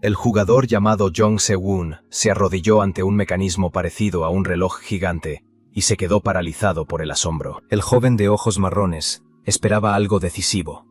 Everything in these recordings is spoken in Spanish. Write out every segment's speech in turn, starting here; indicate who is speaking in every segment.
Speaker 1: El jugador llamado Jong Se-woon se arrodilló ante un mecanismo parecido a un reloj gigante y se quedó paralizado por el asombro. El joven de ojos marrones esperaba algo decisivo,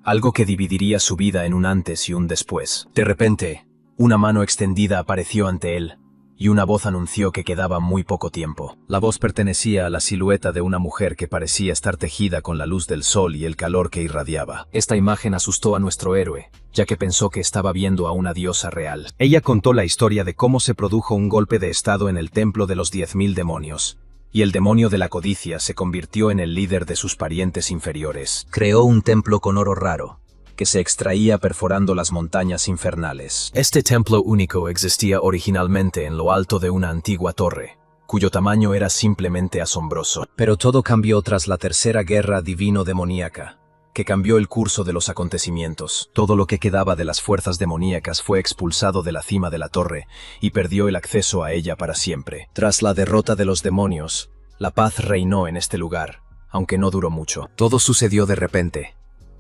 Speaker 1: algo que dividiría su vida en un antes y un después. De repente, una mano extendida apareció ante él y una voz anunció que quedaba muy poco tiempo. La voz pertenecía a la silueta de una mujer que parecía estar tejida con la luz del sol y el calor que irradiaba. Esta imagen asustó a nuestro héroe, ya que pensó que estaba viendo a una diosa real. Ella contó la historia de cómo se produjo un golpe de estado en el templo de los 10.000 demonios, y el demonio de la codicia se convirtió en el líder de sus parientes inferiores. Creó un templo con oro raro, que se extraía perforando las montañas infernales. Este templo único existía originalmente en lo alto de una antigua torre, cuyo tamaño era simplemente asombroso. Pero todo cambió tras la Tercera Guerra Divino-Demoníaca, que cambió el curso de los acontecimientos. Todo lo que quedaba de las fuerzas demoníacas fue expulsado de la cima de la torre y perdió el acceso a ella para siempre. Tras la derrota de los demonios, la paz reinó en este lugar, aunque no duró mucho. Todo sucedió de repente.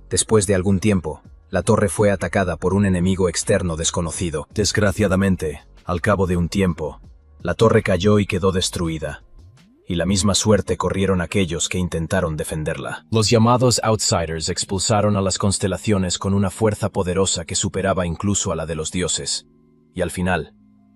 Speaker 1: Después de algún tiempo, la torre fue atacada por un enemigo externo desconocido. Desgraciadamente, al cabo de un tiempo, la torre cayó y quedó destruida, y la misma suerte corrieron aquellos que intentaron defenderla. Los llamados Outsiders expulsaron a las constelaciones con una fuerza poderosa que superaba incluso a la de los dioses, y al final,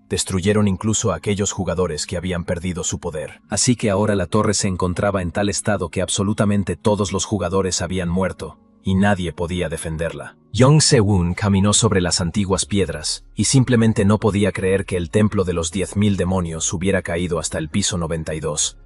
Speaker 1: destruyeron incluso a aquellos jugadores que habían perdido su poder. Así que ahora la torre se encontraba en tal estado que absolutamente todos los jugadores habían muerto, y nadie podía defenderla. Jong Se-woon caminó sobre las antiguas piedras, y simplemente no podía creer que el templo de los 10.000 demonios hubiera caído hasta el piso 92.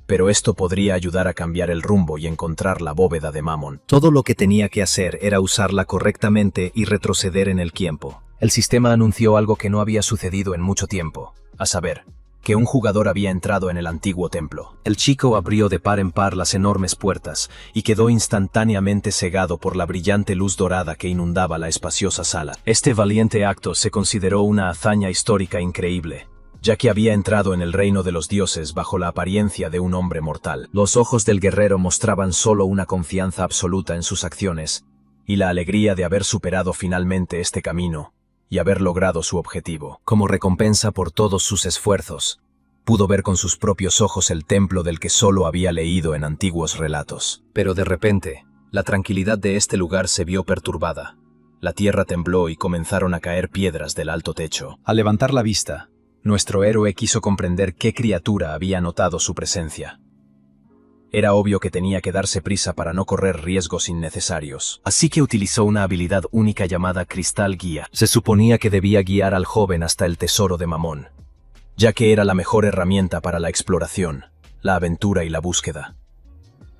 Speaker 1: Pero esto podría ayudar a cambiar el rumbo y encontrar la bóveda de Mammon. Todo lo que tenía que hacer era usarla correctamente y retroceder en el tiempo. El sistema anunció algo que no había sucedido en mucho tiempo, a saber, que un jugador había entrado en el antiguo templo. El chico abrió de par en par las enormes puertas y quedó instantáneamente cegado por la brillante luz dorada que inundaba la espaciosa sala. Este valiente acto se consideró una hazaña histórica increíble, ya que había entrado en el reino de los dioses bajo la apariencia de un hombre mortal. Los ojos del guerrero mostraban solo una confianza absoluta en sus acciones y la alegría de haber superado finalmente este camino y haber logrado su objetivo. Como recompensa por todos sus esfuerzos, pudo ver con sus propios ojos el templo del que solo había leído en antiguos relatos. Pero de repente, la tranquilidad de este lugar se vio perturbada. La tierra tembló y comenzaron a caer piedras del alto techo. Al levantar la vista, nuestro héroe quiso comprender qué criatura había notado su presencia. Era obvio que tenía que darse prisa para no correr riesgos innecesarios. Así que utilizó una habilidad única llamada Cristal Guía. Se suponía que debía guiar al joven hasta el tesoro de Mammon, ya que era la mejor herramienta para la exploración, la aventura y la búsqueda.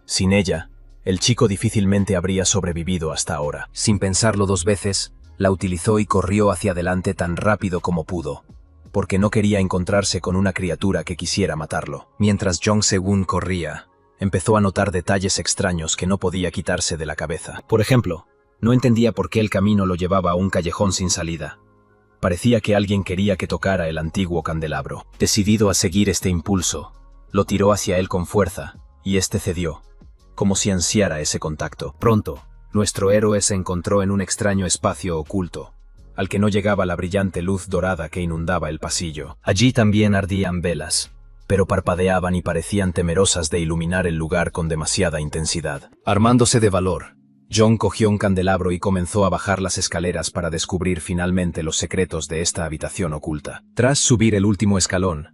Speaker 1: Sin ella, el chico difícilmente habría sobrevivido hasta ahora. Sin pensarlo dos veces, la utilizó y corrió hacia adelante tan rápido como pudo, porque no quería encontrarse con una criatura que quisiera matarlo. Mientras Jong Se-woon corría, empezó a notar detalles extraños que no podía quitarse de la cabeza. Por ejemplo, no entendía por qué el camino lo llevaba a un callejón sin salida. Parecía que alguien quería que tocara el antiguo candelabro. Decidido a seguir este impulso, lo tiró hacia él con fuerza, y este cedió, como si ansiara ese contacto. Pronto, nuestro héroe se encontró en un extraño espacio oculto, al que no llegaba la brillante luz dorada que inundaba el pasillo. Allí también ardían velas, pero parpadeaban y parecían temerosas de iluminar el lugar con demasiada intensidad. Armándose de valor, Jong cogió un candelabro y comenzó a bajar las escaleras para descubrir finalmente los secretos de esta habitación oculta. Tras subir el último escalón,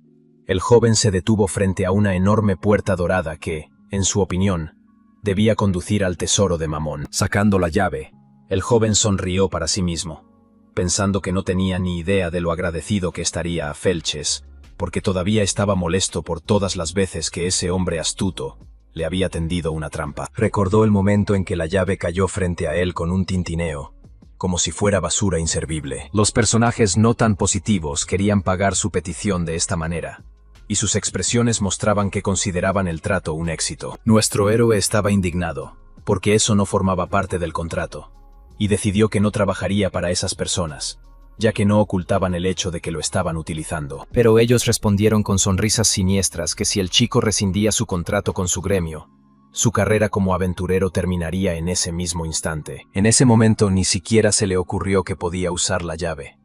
Speaker 1: el joven se detuvo frente a una enorme puerta dorada que, en su opinión, debía conducir al tesoro de Mammon. Sacando la llave, el joven sonrió para sí mismo, pensando que no tenía ni idea de lo agradecido que estaría a Felches, porque todavía estaba molesto por todas las veces que ese hombre astuto le había tendido una trampa. Recordó el momento en que la llave cayó frente a él con un tintineo, como si fuera basura inservible. Los personajes no tan positivos querían pagar su petición de esta manera, y sus expresiones mostraban que consideraban el trato un éxito. Nuestro héroe estaba indignado, porque eso no formaba parte del contrato, y decidió que no trabajaría para esas personas, ya que no ocultaban el hecho de que lo estaban utilizando. Pero ellos respondieron con sonrisas siniestras que si el chico rescindía su contrato con su gremio, su carrera como aventurero terminaría en ese mismo instante. En ese momento ni siquiera se le ocurrió que podía usar la llave,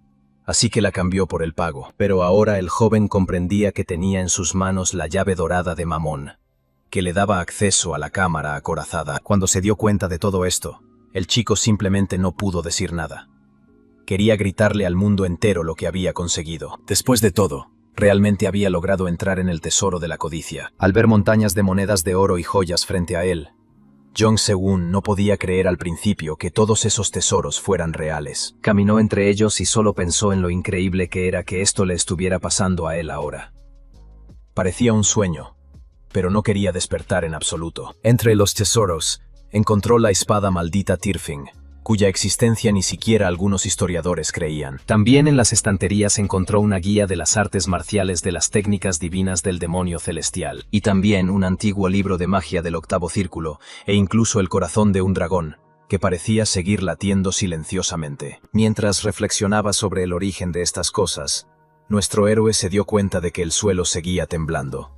Speaker 1: así que la cambió por el pago. Pero ahora el joven comprendía que tenía en sus manos la llave dorada de Mamón, que le daba acceso a la cámara acorazada. Cuando se dio cuenta de todo esto, el chico simplemente no pudo decir nada. Quería gritarle al mundo entero lo que había conseguido. Después de todo, realmente había logrado entrar en el tesoro de la codicia. Al ver montañas de monedas de oro y joyas frente a él, Jong Se-won no podía creer al principio que todos esos tesoros fueran reales. Caminó entre ellos y solo pensó en lo increíble que era que esto le estuviera pasando a él ahora. Parecía un sueño, pero no quería despertar en absoluto. Entre los tesoros, encontró la espada maldita Tirfing, cuya existencia ni siquiera algunos historiadores creían. También en las estanterías encontró una guía de las artes marciales de las técnicas divinas del demonio celestial, y también un antiguo libro de magia del octavo círculo, e incluso el corazón de un dragón, que parecía seguir latiendo silenciosamente. Mientras reflexionaba sobre el origen de estas cosas, nuestro héroe se dio cuenta de que el suelo seguía temblando,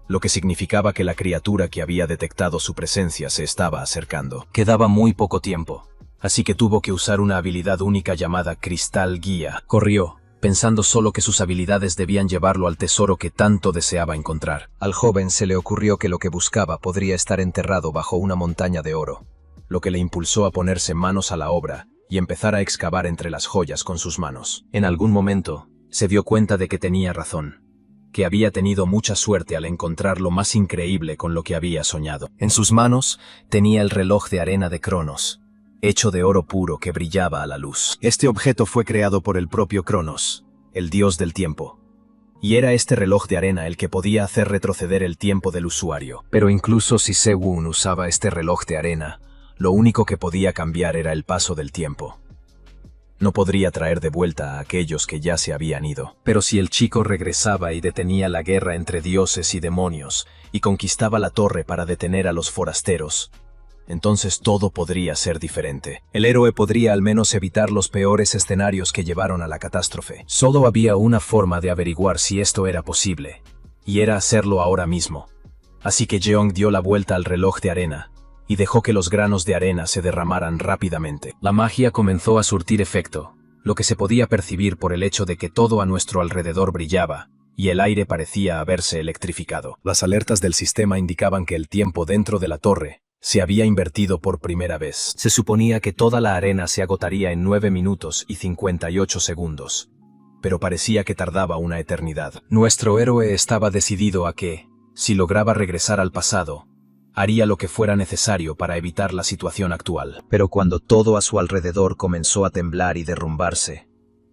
Speaker 1: lo que significaba que la criatura que había detectado su presencia se estaba acercando. Quedaba muy poco tiempo, así que tuvo que usar una habilidad única llamada Cristal Guía. Corrió, pensando solo que sus habilidades debían llevarlo al tesoro que tanto deseaba encontrar. Al joven se le ocurrió que lo que buscaba podría estar enterrado bajo una montaña de oro, lo que le impulsó a ponerse manos a la obra y empezar a excavar entre las joyas con sus manos. En algún momento, se dio cuenta de que tenía razón, que había tenido mucha suerte al encontrar lo más increíble con lo que había soñado. En sus manos tenía el reloj de arena de Cronos, hecho de oro puro que brillaba a la luz. Este objeto fue creado por el propio Cronos, el dios del tiempo, y era este reloj de arena el que podía hacer retroceder el tiempo del usuario. Pero incluso si Se-won usaba este reloj de arena, lo único que podía cambiar era el paso del tiempo. No podría traer de vuelta a aquellos que ya se habían ido. Pero si el chico regresaba y detenía la guerra entre dioses y demonios, y conquistaba la torre para detener a los forasteros, entonces todo podría ser diferente. El héroe podría al menos evitar los peores escenarios que llevaron a la catástrofe. Solo había una forma de averiguar si esto era posible, y era hacerlo ahora mismo. Así que Jeong dio la vuelta al reloj de arena, y dejó que los granos de arena se derramaran rápidamente. La magia comenzó a surtir efecto, lo que se podía percibir por el hecho de que todo a nuestro alrededor brillaba, y el aire parecía haberse electrificado. Las alertas del sistema indicaban que el tiempo dentro de la torre se había invertido por primera vez. Se suponía que toda la arena se agotaría en 9 minutos y 58 segundos, pero parecía que tardaba una eternidad. Nuestro héroe estaba decidido a que, si lograba regresar al pasado, haría lo que fuera necesario para evitar la situación actual. Pero cuando todo a su alrededor comenzó a temblar y derrumbarse,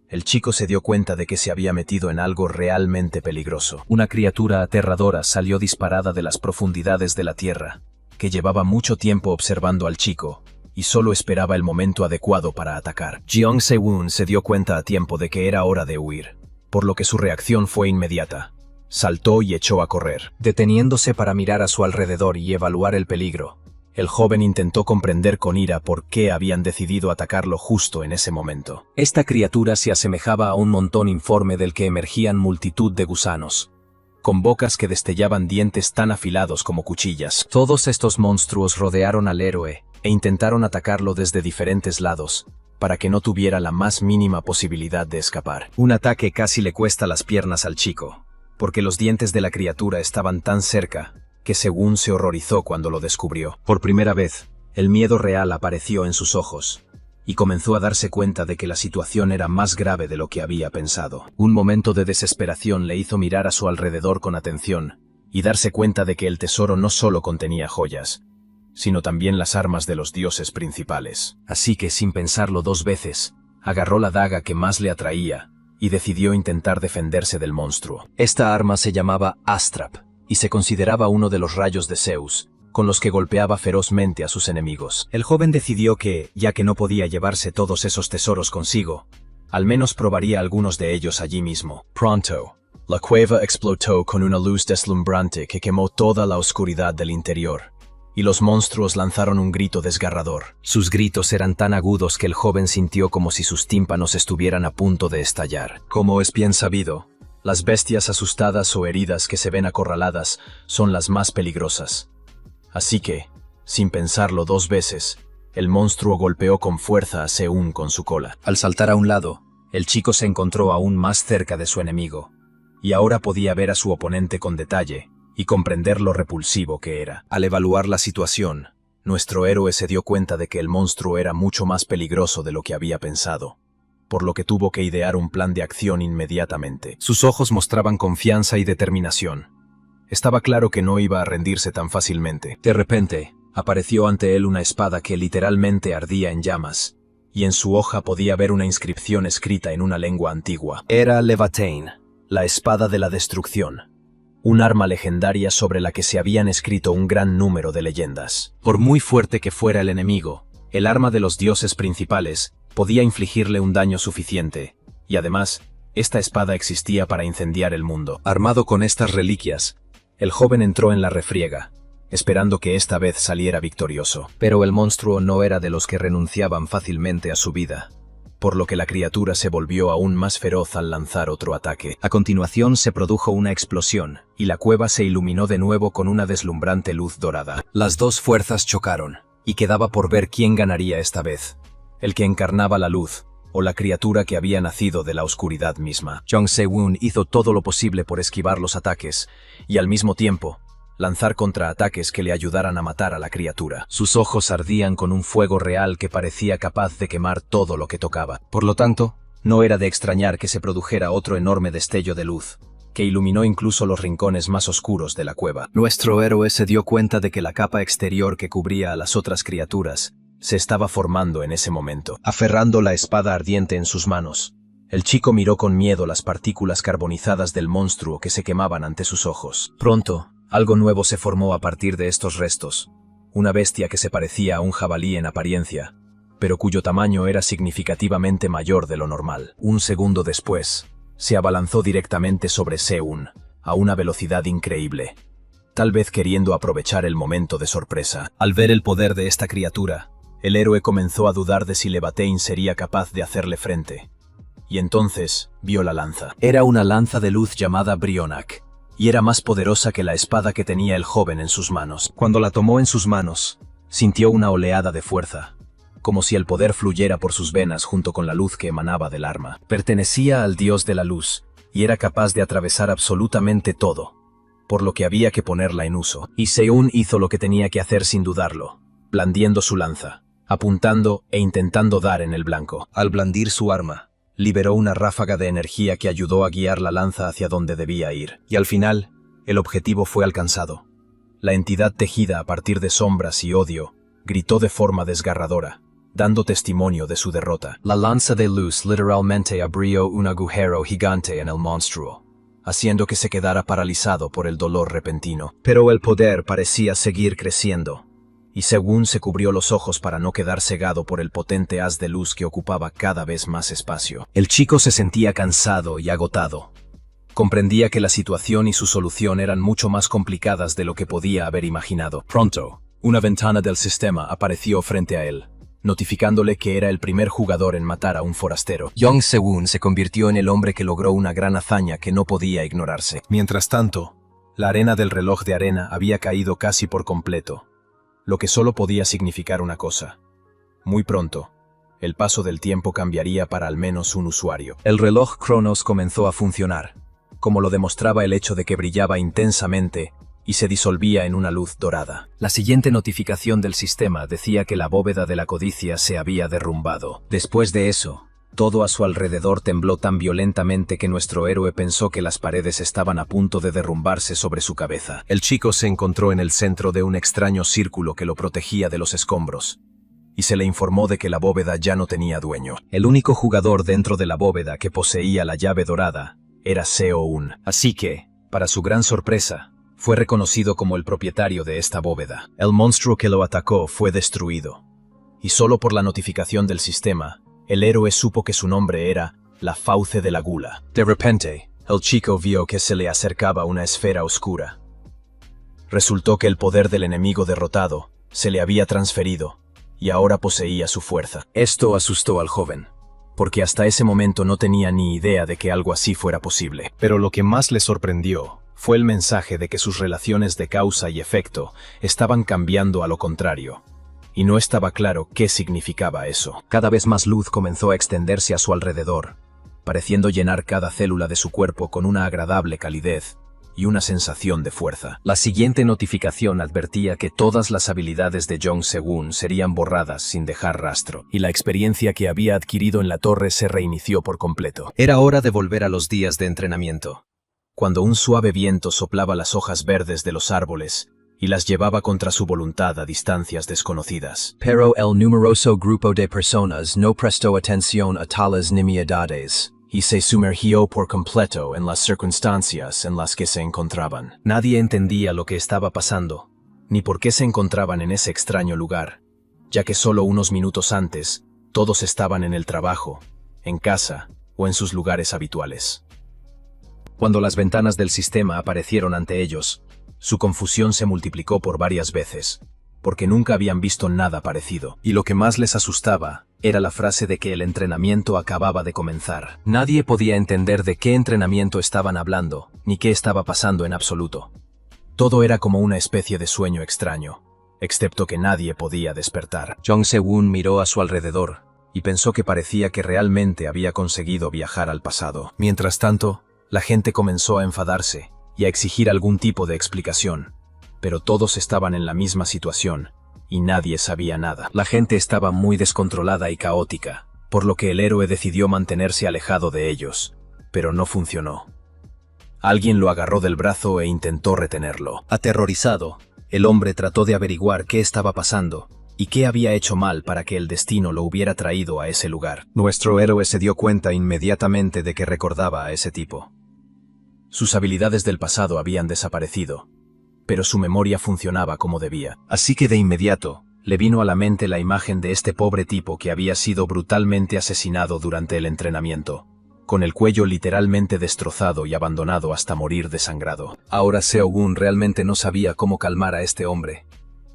Speaker 1: el chico se dio cuenta de que se había metido en algo realmente peligroso. Una criatura aterradora salió disparada de las profundidades de la tierra, que llevaba mucho tiempo observando al chico, y solo esperaba el momento adecuado para atacar. Jeong Se-won se dio cuenta a tiempo de que era hora de huir, por lo que su reacción fue inmediata. Saltó y echó a correr. Deteniéndose para mirar a su alrededor y evaluar el peligro, el joven intentó comprender con ira por qué habían decidido atacarlo justo en ese momento. Esta criatura se asemejaba a un montón informe del que emergían multitud de gusanos, con bocas que destellaban dientes tan afilados como cuchillas. Todos estos monstruos rodearon al héroe e intentaron atacarlo desde diferentes lados, para que no tuviera la más mínima posibilidad de escapar. Un ataque casi le cuesta las piernas al chico, porque los dientes de la criatura estaban tan cerca, que Se-won se horrorizó cuando lo descubrió. Por primera vez, el miedo real apareció en sus ojos, y comenzó a darse cuenta de que la situación era más grave de lo que había pensado. Un momento de desesperación le hizo mirar a su alrededor con atención, y darse cuenta de que el tesoro no solo contenía joyas, sino también las armas de los dioses principales. Así que, sin pensarlo 2 veces, agarró la daga que más le atraía, y decidió intentar defenderse del monstruo. Esta arma se llamaba Astrap, y se consideraba uno de los rayos de Zeus, con los que golpeaba ferozmente a sus enemigos. El joven decidió que, ya que no podía llevarse todos esos tesoros consigo, al menos probaría algunos de ellos allí mismo. Pronto, la cueva explotó con una luz deslumbrante que quemó toda la oscuridad del interior, y los monstruos lanzaron un grito desgarrador. Sus gritos eran tan agudos que el joven sintió como si sus tímpanos estuvieran a punto de estallar. Como es bien sabido, las bestias asustadas o heridas que se ven acorraladas son las más peligrosas. Así que, sin pensarlo 2 veces, el monstruo golpeó con fuerza a Se-won con su cola. Al saltar a un lado, El chico se encontró aún más cerca de su enemigo, y ahora podía ver a su oponente con detalle y comprender lo repulsivo que era. Al evaluar la situación, nuestro héroe se dio cuenta de que el monstruo era mucho más peligroso de lo que había pensado, por lo que tuvo que idear un plan de acción inmediatamente. Sus ojos mostraban confianza y determinación. Estaba claro que no iba a rendirse tan fácilmente. De repente, apareció ante él una espada que literalmente ardía en llamas, y en su hoja podía ver una inscripción escrita en una lengua antigua. Era Levatein, la espada de la destrucción, un arma legendaria sobre la que se habían escrito un gran número de leyendas. Por muy fuerte que fuera el enemigo, el arma de los dioses principales podía infligirle un daño suficiente, y además, esta espada existía para incendiar el mundo. Armado con estas reliquias, el joven entró en la refriega, esperando que esta vez saliera victorioso. Pero el monstruo no era de los que renunciaban fácilmente a su vida, por lo que la criatura se volvió aún más feroz al lanzar otro ataque. A continuación se produjo una explosión, y la cueva se iluminó de nuevo con una deslumbrante luz dorada. Las dos fuerzas chocaron, y quedaba por ver quién ganaría esta vez, el que encarnaba la luz, o la criatura que había nacido de la oscuridad misma. Jung Se-woon hizo todo lo posible por esquivar los ataques, y al mismo tiempo, lanzar contraataques que le ayudaran a matar a la criatura. Sus ojos ardían con un fuego real que parecía capaz de quemar todo lo que tocaba. Por lo tanto, no era de extrañar que se produjera otro enorme destello de luz, que iluminó incluso los rincones más oscuros de la cueva. Nuestro héroe se dio cuenta de que la capa exterior que cubría a las otras criaturas se estaba formando en ese momento. Aferrando la espada ardiente en sus manos, el chico miró con miedo las partículas carbonizadas del monstruo que se quemaban ante sus ojos. Pronto, algo nuevo se formó a partir de estos restos, una bestia que se parecía a un jabalí en apariencia, pero cuyo tamaño era significativamente mayor de lo normal. Un segundo después, se abalanzó directamente sobre Se-woon, a una velocidad increíble, tal vez queriendo aprovechar el momento de sorpresa. Al ver el poder de esta criatura, el héroe comenzó a dudar de si Levatein sería capaz de hacerle frente. Y entonces, vio la lanza. Era una lanza de luz llamada Brionac, y era más poderosa que la espada que tenía el joven en sus manos. Cuando la tomó en sus manos, sintió una oleada de fuerza, como si el poder fluyera por sus venas junto con la luz que emanaba del arma. Pertenecía al dios de la luz, y era capaz de atravesar absolutamente todo, por lo que había que ponerla en uso. Y Se-woon hizo lo que tenía que hacer sin dudarlo, blandiendo su lanza, apuntando e intentando dar en el blanco. Al blandir su arma, liberó una ráfaga de energía que ayudó a guiar la lanza hacia donde debía ir. Y al final, el objetivo fue alcanzado. La entidad tejida a partir de sombras y odio gritó de forma desgarradora, dando testimonio de su derrota. La lanza de luz literalmente abrió un agujero gigante en el monstruo, haciendo que se quedara paralizado por el dolor repentino. Pero el poder parecía seguir creciendo, y Se-woon se cubrió los ojos para no quedar cegado por el potente haz de luz que ocupaba cada vez más espacio. El chico se sentía cansado y agotado. Comprendía que la situación y su solución eran mucho más complicadas de lo que podía haber imaginado. Pronto, una ventana del sistema apareció frente a él, notificándole que era el primer jugador en matar a un forastero. Jung Se-woon se convirtió en el hombre que logró una gran hazaña que no podía ignorarse. Mientras tanto, la arena del reloj de arena había caído casi por completo, lo que solo podía significar una cosa. Muy pronto, el paso del tiempo cambiaría para al menos un usuario. El reloj Cronos comenzó a funcionar, como lo demostraba el hecho de que brillaba intensamente y se disolvía en una luz dorada. La siguiente notificación del sistema decía que la bóveda de la codicia se había derrumbado. Después de eso, todo a su alrededor tembló tan violentamente que nuestro héroe pensó que las paredes estaban a punto de derrumbarse sobre su cabeza. El chico se encontró en el centro de un extraño círculo que lo protegía de los escombros, y se le informó de que la bóveda ya no tenía dueño. El único jugador dentro de la bóveda que poseía la llave dorada era Se-woon. Así que, para su gran sorpresa, fue reconocido como el propietario de esta bóveda. El monstruo que lo atacó fue destruido, y solo por la notificación del sistema, el héroe supo que su nombre era la Fauce de la Gula. De repente, el chico vio que se le acercaba una esfera oscura. Resultó que el poder del enemigo derrotado se le había transferido, y ahora poseía su fuerza. Esto asustó al joven, porque hasta ese momento no tenía ni idea de que algo así fuera posible. Pero lo que más le sorprendió fue el mensaje de que sus relaciones de causa y efecto estaban cambiando a lo contrario, y no estaba claro qué significaba eso. Cada vez más luz comenzó a extenderse a su alrededor, pareciendo llenar cada célula de su cuerpo con una agradable calidez y una sensación de fuerza. La siguiente notificación advertía que todas las habilidades de Jong Se-woon serían borradas sin dejar rastro, y la experiencia que había adquirido en la torre se reinició por completo. Era hora de volver a los días de entrenamiento, cuando un suave viento soplaba las hojas verdes de los árboles y las llevaba contra su voluntad a distancias desconocidas.
Speaker 2: Pero el numeroso grupo de personas no prestó atención a tales nimiedades
Speaker 1: y se sumergió por completo en las circunstancias en las que se encontraban. Nadie entendía lo que estaba pasando, ni por qué se encontraban en ese extraño lugar, ya que solo unos minutos antes, todos estaban en el trabajo, en casa o en sus lugares habituales. Cuando las ventanas del sistema aparecieron ante ellos, su confusión se multiplicó por varias veces, porque nunca habían visto nada parecido, y lo que más les asustaba era la frase de que el entrenamiento acababa de comenzar. Nadie podía entender de qué entrenamiento estaban hablando, ni qué estaba pasando en absoluto. Todo era como una especie de sueño extraño, excepto que nadie podía despertar.
Speaker 2: Jong Se-woon miró a su
Speaker 1: alrededor y pensó que parecía que realmente había conseguido viajar al pasado. Mientras tanto, la gente comenzó a enfadarse y a exigir algún tipo de explicación, pero todos estaban en la misma situación y nadie sabía nada. La gente estaba muy descontrolada y caótica, por lo que el héroe decidió mantenerse alejado de ellos, pero no funcionó. Alguien lo agarró del brazo e intentó retenerlo. Aterrorizado, el hombre trató de averiguar qué estaba pasando y qué había hecho mal para que el destino lo hubiera traído a ese lugar. Nuestro héroe se dio cuenta inmediatamente de que recordaba a ese tipo. Sus habilidades del pasado habían desaparecido, pero su memoria funcionaba como debía. Así que de inmediato, le vino a la mente la imagen de este pobre tipo que había sido brutalmente asesinado durante el entrenamiento, con el cuello literalmente destrozado y abandonado hasta morir desangrado. Ahora Seo-gun realmente no sabía cómo calmar a este hombre,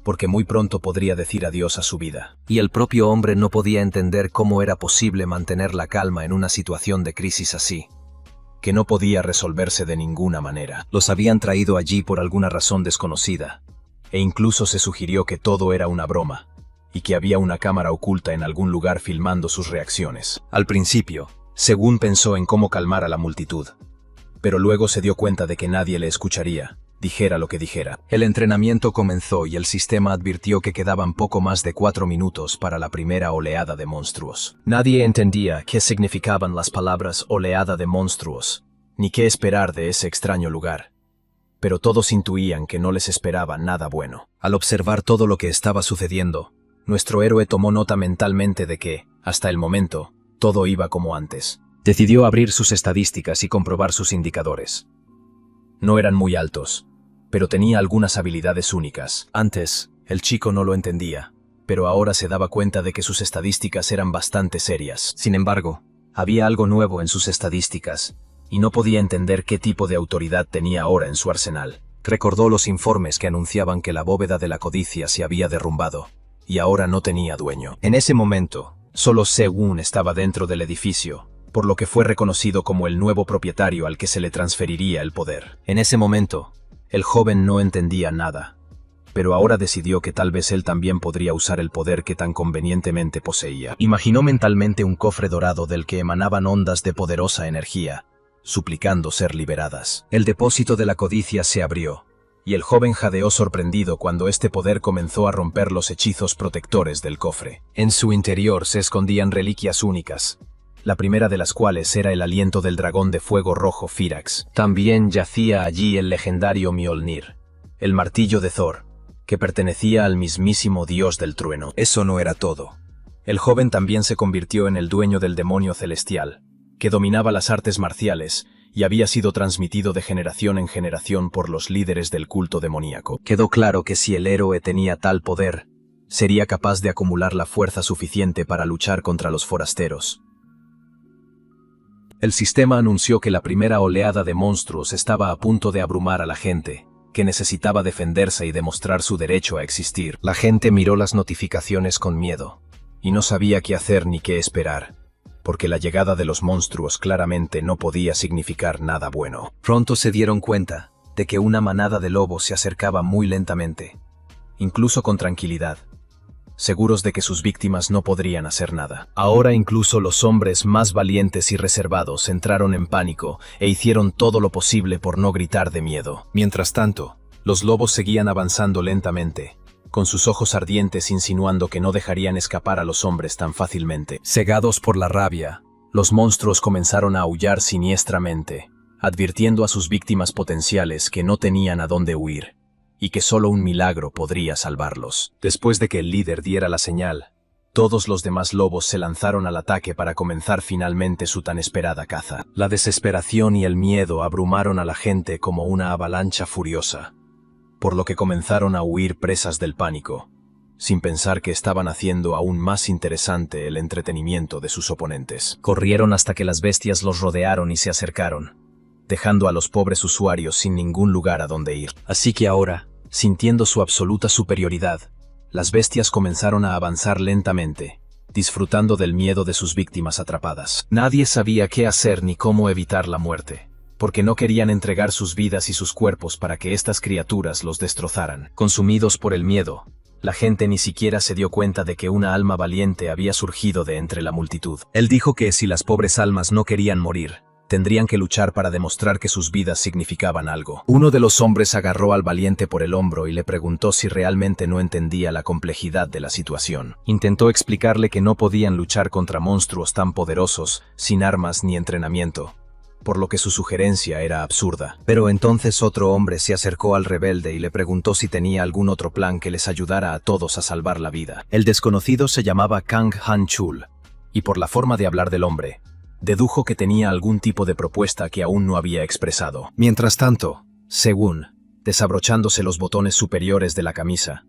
Speaker 1: porque muy pronto podría decir adiós a su vida. Y el propio hombre no podía entender cómo era posible mantener la calma en una situación de crisis así, que no podía resolverse de ninguna manera. Los habían traído allí por alguna razón desconocida, e incluso se sugirió que todo era una broma, y que había una cámara oculta en algún lugar filmando sus reacciones. Al principio, Según pensó en cómo calmar a la multitud, pero luego se dio cuenta de que nadie le escucharía, dijera lo que dijera. El entrenamiento comenzó y el sistema advirtió que quedaban poco más de 4 minutos para la primera oleada de monstruos. Nadie entendía qué significaban las palabras oleada de monstruos, ni qué esperar de ese extraño lugar, pero todos intuían que no les esperaba nada bueno. Al observar todo lo que estaba sucediendo, nuestro héroe tomó nota mentalmente de que, hasta el momento, todo iba como antes. Decidió abrir sus estadísticas y comprobar sus indicadores. No eran muy altos, pero tenía algunas habilidades únicas. Antes, el chico no lo entendía, pero ahora se daba cuenta de que sus estadísticas eran bastante serias. Sin embargo, había algo nuevo en sus estadísticas, y no podía entender qué tipo de autoridad tenía ahora en su arsenal. Recordó los informes que anunciaban que la bóveda de la codicia se había derrumbado, y ahora no tenía dueño. En ese momento, solo Se-gun estaba dentro del edificio, por lo que fue reconocido como el nuevo propietario al que se le transferiría el poder. En ese momento, el joven no entendía nada, pero ahora decidió que tal vez él también podría usar el poder que tan convenientemente poseía. Imaginó mentalmente un cofre dorado del que emanaban ondas de poderosa energía, suplicando ser liberadas. El depósito de la codicia se abrió, y el joven jadeó sorprendido cuando este poder comenzó a romper los hechizos protectores del cofre. En su interior se escondían reliquias únicas, la primera de las cuales era el aliento del dragón de fuego rojo Firax. También yacía allí el legendario Mjolnir, el martillo de Thor, que pertenecía al mismísimo dios del trueno. Eso no era todo. El joven también se convirtió en el dueño del demonio celestial, que dominaba las artes marciales y había sido transmitido de generación en generación por los líderes del culto demoníaco. Quedó claro que si el héroe tenía tal poder, sería capaz de acumular la fuerza suficiente para luchar contra los forasteros. El sistema anunció que la primera oleada de monstruos estaba a punto de abrumar a la gente, que necesitaba defenderse y demostrar su derecho a existir. La gente miró las notificaciones con miedo, y no sabía qué hacer ni qué esperar, porque la llegada de los monstruos claramente no podía significar nada bueno. Pronto se dieron cuenta de que una manada de lobos se acercaba muy lentamente, incluso con tranquilidad, seguros de que sus víctimas no podrían hacer nada. Ahora incluso los hombres más valientes y reservados entraron en pánico e hicieron todo lo posible por no gritar de miedo. Mientras tanto, los lobos seguían avanzando lentamente, con sus ojos ardientes insinuando que no dejarían escapar a los hombres tan fácilmente. Cegados por la rabia, los monstruos comenzaron a aullar siniestramente, advirtiendo a sus víctimas potenciales que no tenían a dónde huir, y que solo un milagro podría salvarlos. Después de que el líder diera la señal, todos los demás lobos se lanzaron al ataque para comenzar finalmente su tan esperada caza. La desesperación y el miedo abrumaron a la gente como una avalancha furiosa, por lo que comenzaron a huir presas del pánico, sin pensar que estaban haciendo aún más interesante el entretenimiento de sus oponentes. Corrieron hasta que las bestias los rodearon y se acercaron, dejando a los pobres usuarios sin ningún lugar a donde ir. Así que ahora, sintiendo su absoluta superioridad, las bestias comenzaron a avanzar lentamente, disfrutando del miedo de sus víctimas atrapadas. Nadie sabía qué hacer ni cómo evitar la muerte, porque no querían entregar sus vidas y sus cuerpos para que estas criaturas los destrozaran. Consumidos por el miedo, la gente ni siquiera se dio cuenta de que una alma valiente había surgido de entre la multitud. Él dijo que si las pobres almas no querían morir, tendrían que luchar para demostrar que sus vidas significaban algo. Uno de los hombres agarró al valiente por el hombro y le preguntó si realmente no entendía la complejidad de la situación. Intentó explicarle que no podían luchar contra monstruos tan poderosos, sin armas ni entrenamiento, por lo que su sugerencia era absurda. Pero entonces otro hombre se acercó al rebelde y le preguntó si tenía algún otro plan que les ayudara a todos a salvar la vida. El desconocido se llamaba Kang Han Chul, y por la forma de hablar del hombre, dedujo que tenía algún tipo de propuesta que aún no había expresado. Mientras tanto, Según, desabrochándose los botones superiores de la camisa,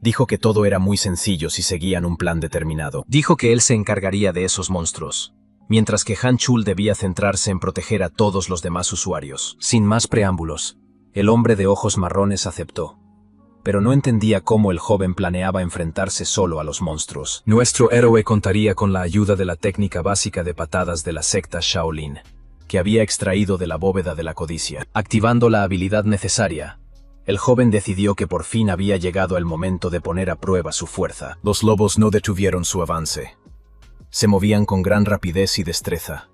Speaker 1: dijo que todo era muy sencillo si seguían un plan determinado. Dijo que él se encargaría de esos monstruos, mientras que Han Chul debía centrarse en proteger a todos los demás usuarios. Sin más preámbulos, el hombre de ojos marrones aceptó, pero no entendía cómo el joven planeaba enfrentarse solo a los monstruos. Nuestro héroe contaría con la ayuda de la técnica básica de patadas de la secta Shaolin, que había extraído de la bóveda de la codicia. Activando la habilidad necesaria, el joven decidió que por fin había llegado el momento de poner a prueba su fuerza. Los lobos no detuvieron su avance. Se movían con gran rapidez y destreza,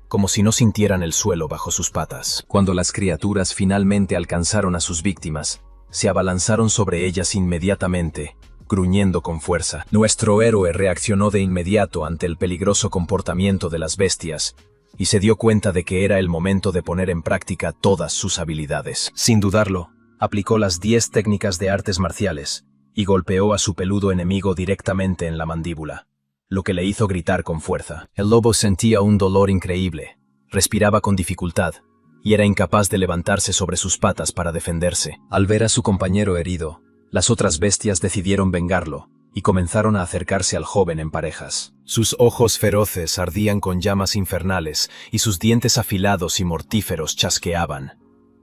Speaker 1: como si no sintieran el suelo bajo sus patas. Cuando las criaturas finalmente alcanzaron a sus víctimas, se abalanzaron sobre ellas inmediatamente, gruñendo con fuerza. Nuestro héroe reaccionó de inmediato ante el peligroso comportamiento de las bestias y se dio cuenta de que era el momento de poner en práctica todas sus habilidades. Sin dudarlo, aplicó las 10 técnicas de artes marciales y golpeó a su peludo enemigo directamente en la mandíbula, lo que le hizo gritar con fuerza. El lobo sentía un dolor increíble, respiraba con dificultad y era incapaz de levantarse sobre sus patas para defenderse. Al ver a su compañero herido, las otras bestias decidieron vengarlo y comenzaron a acercarse al joven en parejas. Sus ojos feroces ardían con llamas infernales y sus dientes afilados y mortíferos chasqueaban,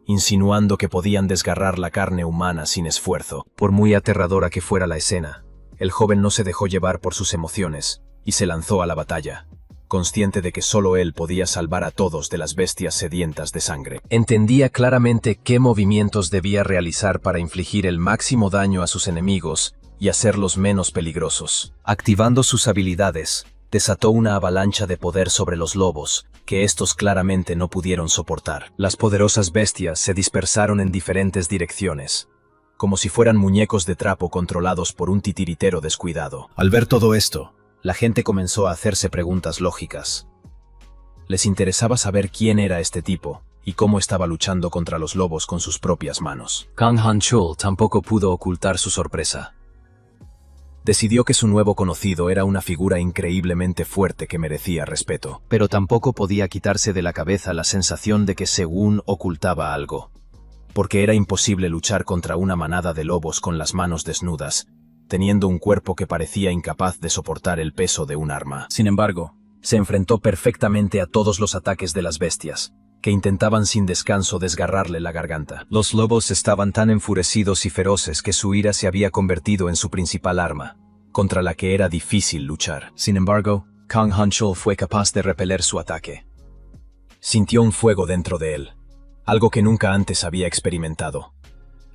Speaker 1: insinuando que podían desgarrar la carne humana sin esfuerzo. Por muy aterradora que fuera la escena, el joven no se dejó llevar por sus emociones y se lanzó a la batalla, consciente de que solo él podía salvar a todos de las bestias sedientas de sangre. Entendía claramente qué movimientos debía realizar para infligir el máximo daño a sus enemigos y hacerlos menos peligrosos. Activando sus habilidades, desató una avalancha de poder sobre los lobos, que estos claramente no pudieron soportar. Las poderosas bestias se dispersaron en diferentes direcciones, como si fueran muñecos de trapo controlados por un titiritero descuidado. Al ver todo esto, la gente comenzó a hacerse preguntas lógicas. Les interesaba saber quién era este tipo y cómo estaba luchando contra los lobos con sus propias manos. Kang Han Chul tampoco pudo ocultar su sorpresa. Decidió que su nuevo conocido era una figura increíblemente fuerte que merecía respeto, pero tampoco podía quitarse de la cabeza la sensación de que Según ocultaba algo, porque era imposible luchar contra una manada de lobos con las manos desnudas, teniendo un cuerpo que parecía incapaz de soportar el peso de un arma. Sin embargo, se enfrentó perfectamente a todos los ataques de las bestias, que intentaban sin descanso desgarrarle la garganta. Los lobos estaban tan enfurecidos y feroces que su ira se había convertido en su principal arma, contra la que era difícil luchar. Sin embargo, Kang Han Chul fue capaz de repeler su ataque. Sintió un fuego dentro de él, algo que nunca antes había experimentado,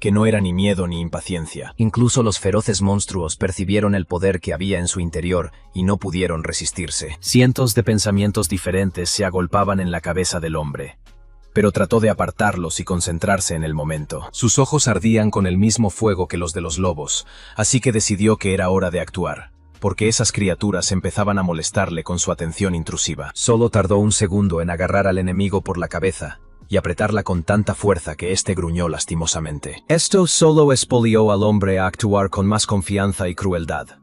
Speaker 1: que no era ni miedo ni impaciencia.
Speaker 2: Incluso los feroces monstruos percibieron el poder que había en su interior y no pudieron resistirse.
Speaker 1: Cientos de pensamientos diferentes se agolpaban en la cabeza del hombre, pero trató de apartarlos y concentrarse en el momento. Sus ojos ardían con el mismo fuego que los de los lobos, así que decidió que era hora de actuar, porque esas criaturas empezaban a molestarle con su atención intrusiva.
Speaker 2: Solo tardó un segundo en agarrar al enemigo por la cabeza y apretarla con tanta fuerza que éste gruñó lastimosamente.
Speaker 1: Esto solo expolió al hombre a actuar con más confianza y crueldad.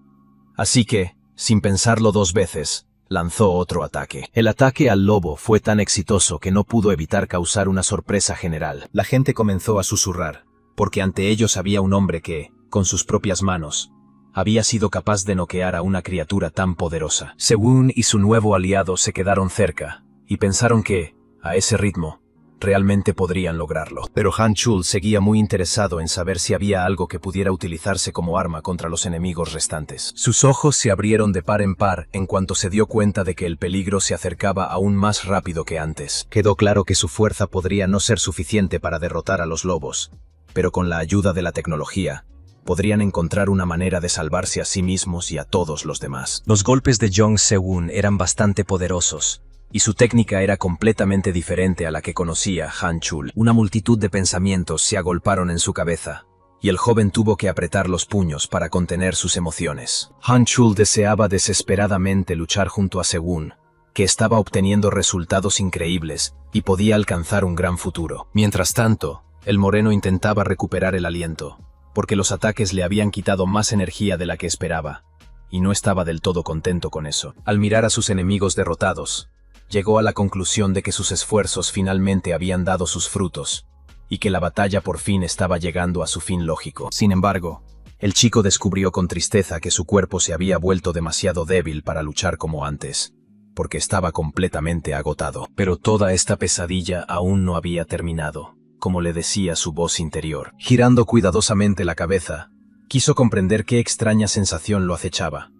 Speaker 1: Así que, sin pensarlo dos veces, lanzó otro ataque. El ataque al lobo fue tan exitoso que no pudo evitar causar una sorpresa general. La gente comenzó a susurrar, porque ante ellos había un hombre que, con sus propias manos, había sido capaz de noquear a una criatura tan poderosa. Sehun y su nuevo aliado se quedaron cerca, y pensaron que, a ese ritmo, realmente podrían lograrlo. Pero Han Chul seguía muy interesado en saber si había algo que pudiera utilizarse como arma contra los enemigos restantes. Sus ojos se abrieron de par en par en cuanto se dio cuenta de que el peligro se acercaba aún más rápido que antes. Quedó claro que su fuerza podría no ser suficiente para derrotar a los lobos, pero con la ayuda de la tecnología, podrían encontrar una manera de salvarse a sí mismos y a todos los demás. Los golpes de Jong Se-won eran bastante poderosos, y su técnica era completamente diferente a la que conocía Han Chul. Una multitud de pensamientos se agolparon en su cabeza, y el joven tuvo que apretar los puños para contener sus emociones. Han Chul deseaba desesperadamente luchar junto a Sehun, que estaba obteniendo resultados increíbles y podía alcanzar un gran futuro. Mientras tanto, el moreno intentaba recuperar el aliento, porque los ataques le habían quitado más energía de la que esperaba, y no estaba del todo contento con eso. Al mirar a sus enemigos derrotados, llegó a la conclusión de que sus esfuerzos finalmente habían dado sus frutos, y que la batalla por fin estaba llegando a su fin lógico. Sin embargo, el chico descubrió con tristeza que su cuerpo se había vuelto demasiado débil para luchar como antes, porque estaba completamente agotado. Pero toda esta pesadilla aún no había terminado, como le decía su voz interior. Girando cuidadosamente la cabeza, quiso comprender qué extraña sensación lo acechaba,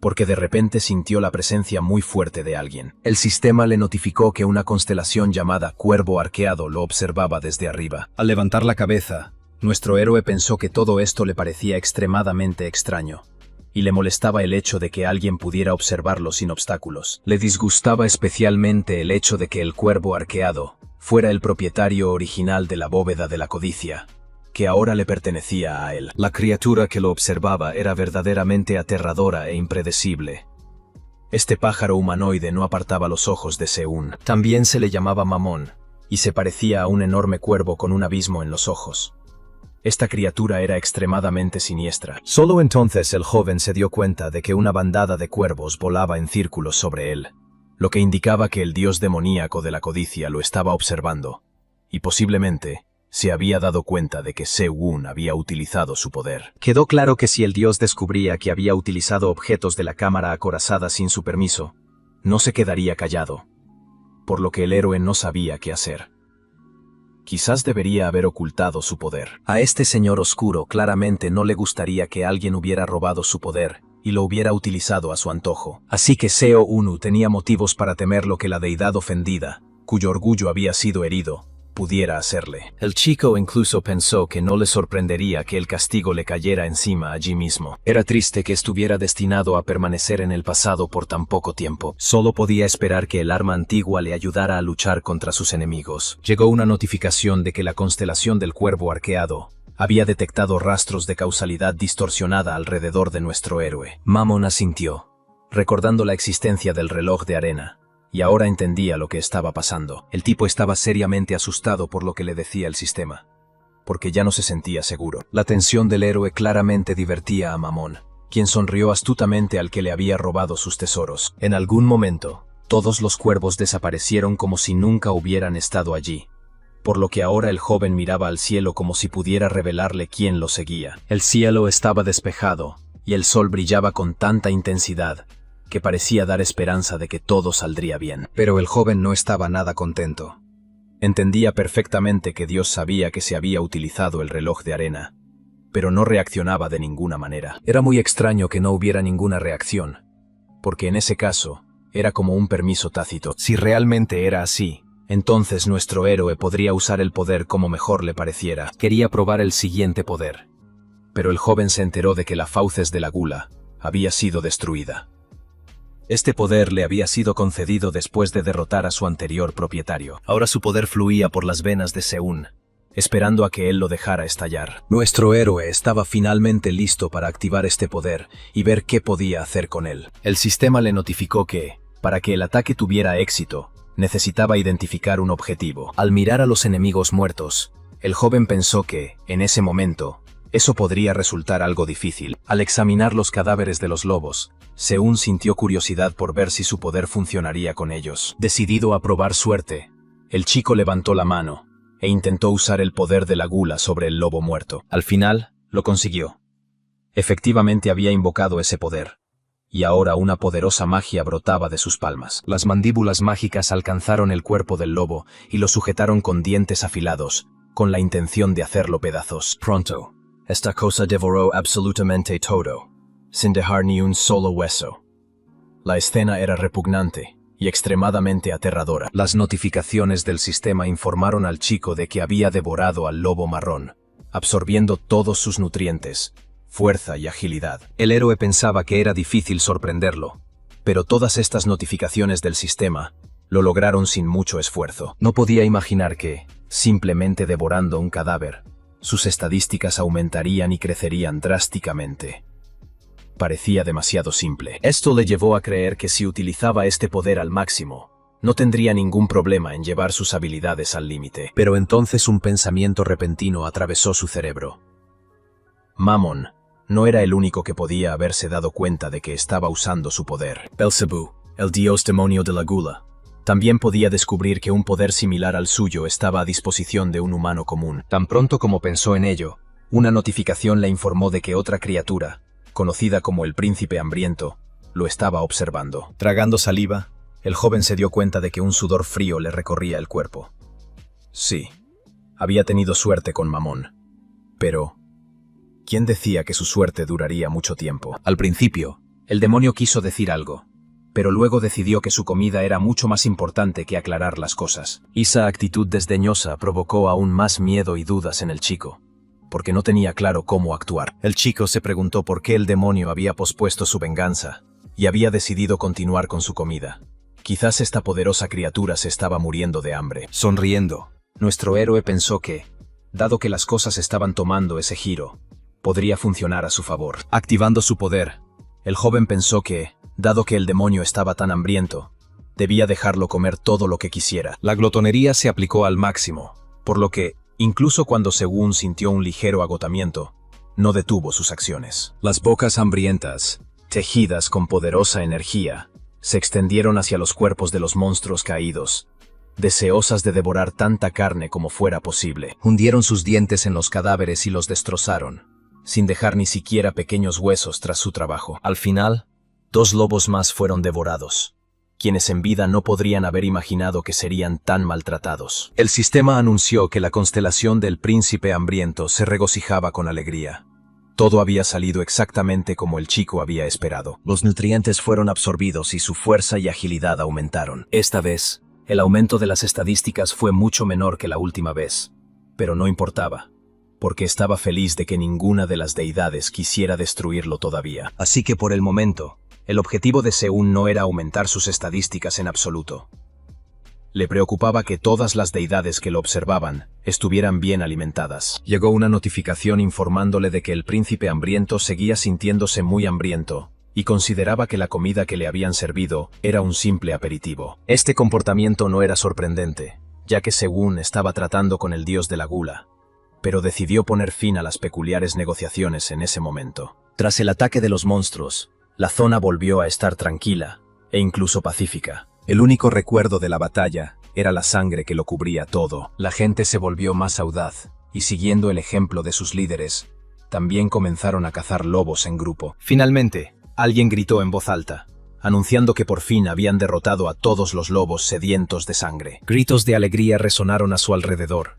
Speaker 1: porque de repente sintió la presencia muy fuerte de alguien. El sistema le notificó que una constelación llamada Cuervo Arqueado lo observaba desde arriba. Al levantar la cabeza, nuestro héroe pensó que todo esto le parecía extremadamente extraño, y le molestaba el hecho de que alguien pudiera observarlo sin obstáculos. Le disgustaba especialmente el hecho de que el Cuervo Arqueado fuera el propietario original de la bóveda de la codicia, que ahora le pertenecía a él. La criatura que lo observaba era verdaderamente aterradora e impredecible. Este pájaro humanoide no apartaba los ojos de Sehun. También se le llamaba Mamón, y se parecía a un enorme cuervo con un abismo en los ojos. Esta criatura era extremadamente siniestra. Solo entonces el joven se dio cuenta de que una bandada de cuervos volaba en círculos sobre él, lo que indicaba que el dios demoníaco de la codicia lo estaba observando, y posiblemente se había dado cuenta de que Se-won había utilizado su poder. Quedó claro que si el dios descubría que había utilizado objetos de la cámara acorazada sin su permiso, no se quedaría callado, por lo que el héroe no sabía qué hacer. Quizás debería haber ocultado su poder. A este señor oscuro claramente no le gustaría que alguien hubiera robado su poder y lo hubiera utilizado a su antojo. Así que Seo Unu tenía motivos para temer lo que la deidad ofendida, cuyo orgullo había sido herido, pudiera hacerle. El chico incluso pensó que no le sorprendería que el castigo le cayera encima allí mismo. Era triste que estuviera destinado a permanecer en el pasado por tan poco tiempo. Solo podía esperar que el arma antigua le ayudara a luchar contra sus enemigos. Llegó una notificación de que la constelación del Cuervo Arqueado había detectado rastros de causalidad distorsionada alrededor de nuestro héroe. Mamón asintió, recordando la existencia del reloj de arena, y ahora entendía lo que estaba pasando. El tipo estaba seriamente asustado por lo que le decía el sistema, porque ya no se sentía seguro. La tensión del héroe claramente divertía a Mamón, quien sonrió astutamente al que le había robado sus tesoros. En algún momento, todos los cuervos desaparecieron como si nunca hubieran estado allí, por lo que ahora el joven miraba al cielo como si pudiera revelarle quién lo seguía. El cielo estaba despejado, y el sol brillaba con tanta intensidad que parecía dar esperanza de que todo saldría bien. Pero el joven no estaba nada contento. Entendía perfectamente que Dios sabía que se había utilizado el reloj de arena, pero no reaccionaba de ninguna manera. Era muy extraño que no hubiera ninguna reacción, porque en ese caso, era como un permiso tácito. Si realmente era así,
Speaker 2: Entonces nuestro héroe podría usar el poder como mejor le pareciera. Quería probar el siguiente poder. Pero el joven se enteró de que la fauces de la gula había sido destruida. Este poder le había sido concedido después de derrotar a su anterior propietario. Ahora su poder fluía por las venas de Seún, esperando a que él lo dejara estallar. Nuestro héroe estaba finalmente listo para activar este poder y ver qué podía hacer con él. El sistema le notificó que, para que el ataque tuviera éxito, necesitaba identificar un objetivo. Al mirar a los enemigos muertos, el joven pensó que, en ese momento, eso podría resultar algo difícil. Al examinar los cadáveres de los lobos, Seún sintió curiosidad por ver si su poder funcionaría con ellos. Decidido a probar suerte, el chico levantó la mano e intentó usar el poder de la gula sobre el lobo muerto. Al final, lo consiguió. Efectivamente había invocado ese poder, y ahora una poderosa magia brotaba de sus palmas. Las mandíbulas mágicas alcanzaron el cuerpo del lobo y lo sujetaron con dientes afilados, con la intención de hacerlo pedazos. Pronto, esta cosa devoró absolutamente todo, sin dejar ni un solo hueso. La escena era repugnante y extremadamente aterradora. Las notificaciones del sistema informaron al chico de que había devorado al lobo marrón, absorbiendo todos sus nutrientes, fuerza y agilidad. El héroe pensaba que era difícil sorprenderlo, pero todas estas notificaciones del sistema lo lograron sin mucho esfuerzo. No podía imaginar que, simplemente devorando un cadáver, sus estadísticas aumentarían y crecerían drásticamente. Parecía demasiado simple. Esto le llevó a creer que si utilizaba este poder al máximo, no tendría ningún problema en llevar sus habilidades al límite. Pero entonces un pensamiento repentino atravesó su cerebro. Mammon no era el único que podía haberse dado cuenta de que estaba usando su poder. Belzebú, el dios demonio de la gula, también podía descubrir que un poder similar al suyo estaba a disposición de un humano común. Tan pronto como pensó en ello, una notificación le informó de que otra criatura, conocida como el Príncipe Hambriento, lo estaba observando. Tragando saliva, el joven se dio cuenta de que un sudor frío le recorría el cuerpo. Sí, había tenido suerte con Mammon. Pero, ¿quién decía que su suerte duraría mucho tiempo? Al principio, el demonio quiso decir algo, pero luego decidió que su comida era mucho más importante que aclarar las cosas. Esa actitud desdeñosa provocó aún más miedo y dudas en el chico, porque no tenía claro cómo actuar. El chico se preguntó por qué el demonio había pospuesto su venganza y había decidido continuar con su comida. Quizás esta poderosa criatura se estaba muriendo de hambre. Sonriendo, nuestro héroe pensó que, dado que las cosas estaban tomando ese giro, podría funcionar a su favor. Activando su poder, el joven pensó que, dado que el demonio estaba tan hambriento, debía dejarlo comer todo lo que quisiera. La glotonería se aplicó al máximo, por lo que, incluso cuando Seún sintió un ligero agotamiento, no detuvo sus acciones. Las bocas hambrientas, tejidas con poderosa energía, se extendieron hacia los cuerpos de los monstruos caídos, deseosas de devorar tanta carne como fuera posible. Hundieron sus dientes en los cadáveres y los destrozaron, sin dejar ni siquiera pequeños huesos tras su trabajo. Al final, 2 lobos más fueron devorados, quienes en vida no podrían haber imaginado que serían tan maltratados. El sistema anunció que la constelación del Príncipe Hambriento se regocijaba con alegría. Todo había salido exactamente como el chico había esperado. Los nutrientes fueron absorbidos y su fuerza y agilidad aumentaron. Esta vez, el aumento de las estadísticas fue mucho menor que la última vez, pero no importaba, porque estaba feliz de que ninguna de las deidades quisiera destruirlo todavía. Así que por el momento, el objetivo de Seún no era aumentar sus estadísticas en absoluto. Le preocupaba que todas las deidades que lo observaban estuvieran bien alimentadas. Llegó una notificación informándole de que el Príncipe Hambriento seguía sintiéndose muy hambriento y consideraba que la comida que le habían servido era un simple aperitivo. Este comportamiento no era sorprendente, ya que Seún estaba tratando con el dios de la gula, pero decidió poner fin a las peculiares negociaciones en ese momento. Tras el ataque de los monstruos, la zona volvió a estar tranquila e incluso pacífica. El único recuerdo de la batalla era la sangre que lo cubría todo. La gente se volvió más audaz y, siguiendo el ejemplo de sus líderes, también comenzaron a cazar lobos en grupo. Finalmente, alguien gritó en voz alta, anunciando que por fin habían derrotado a todos los lobos sedientos de sangre. Gritos de alegría resonaron a su alrededor.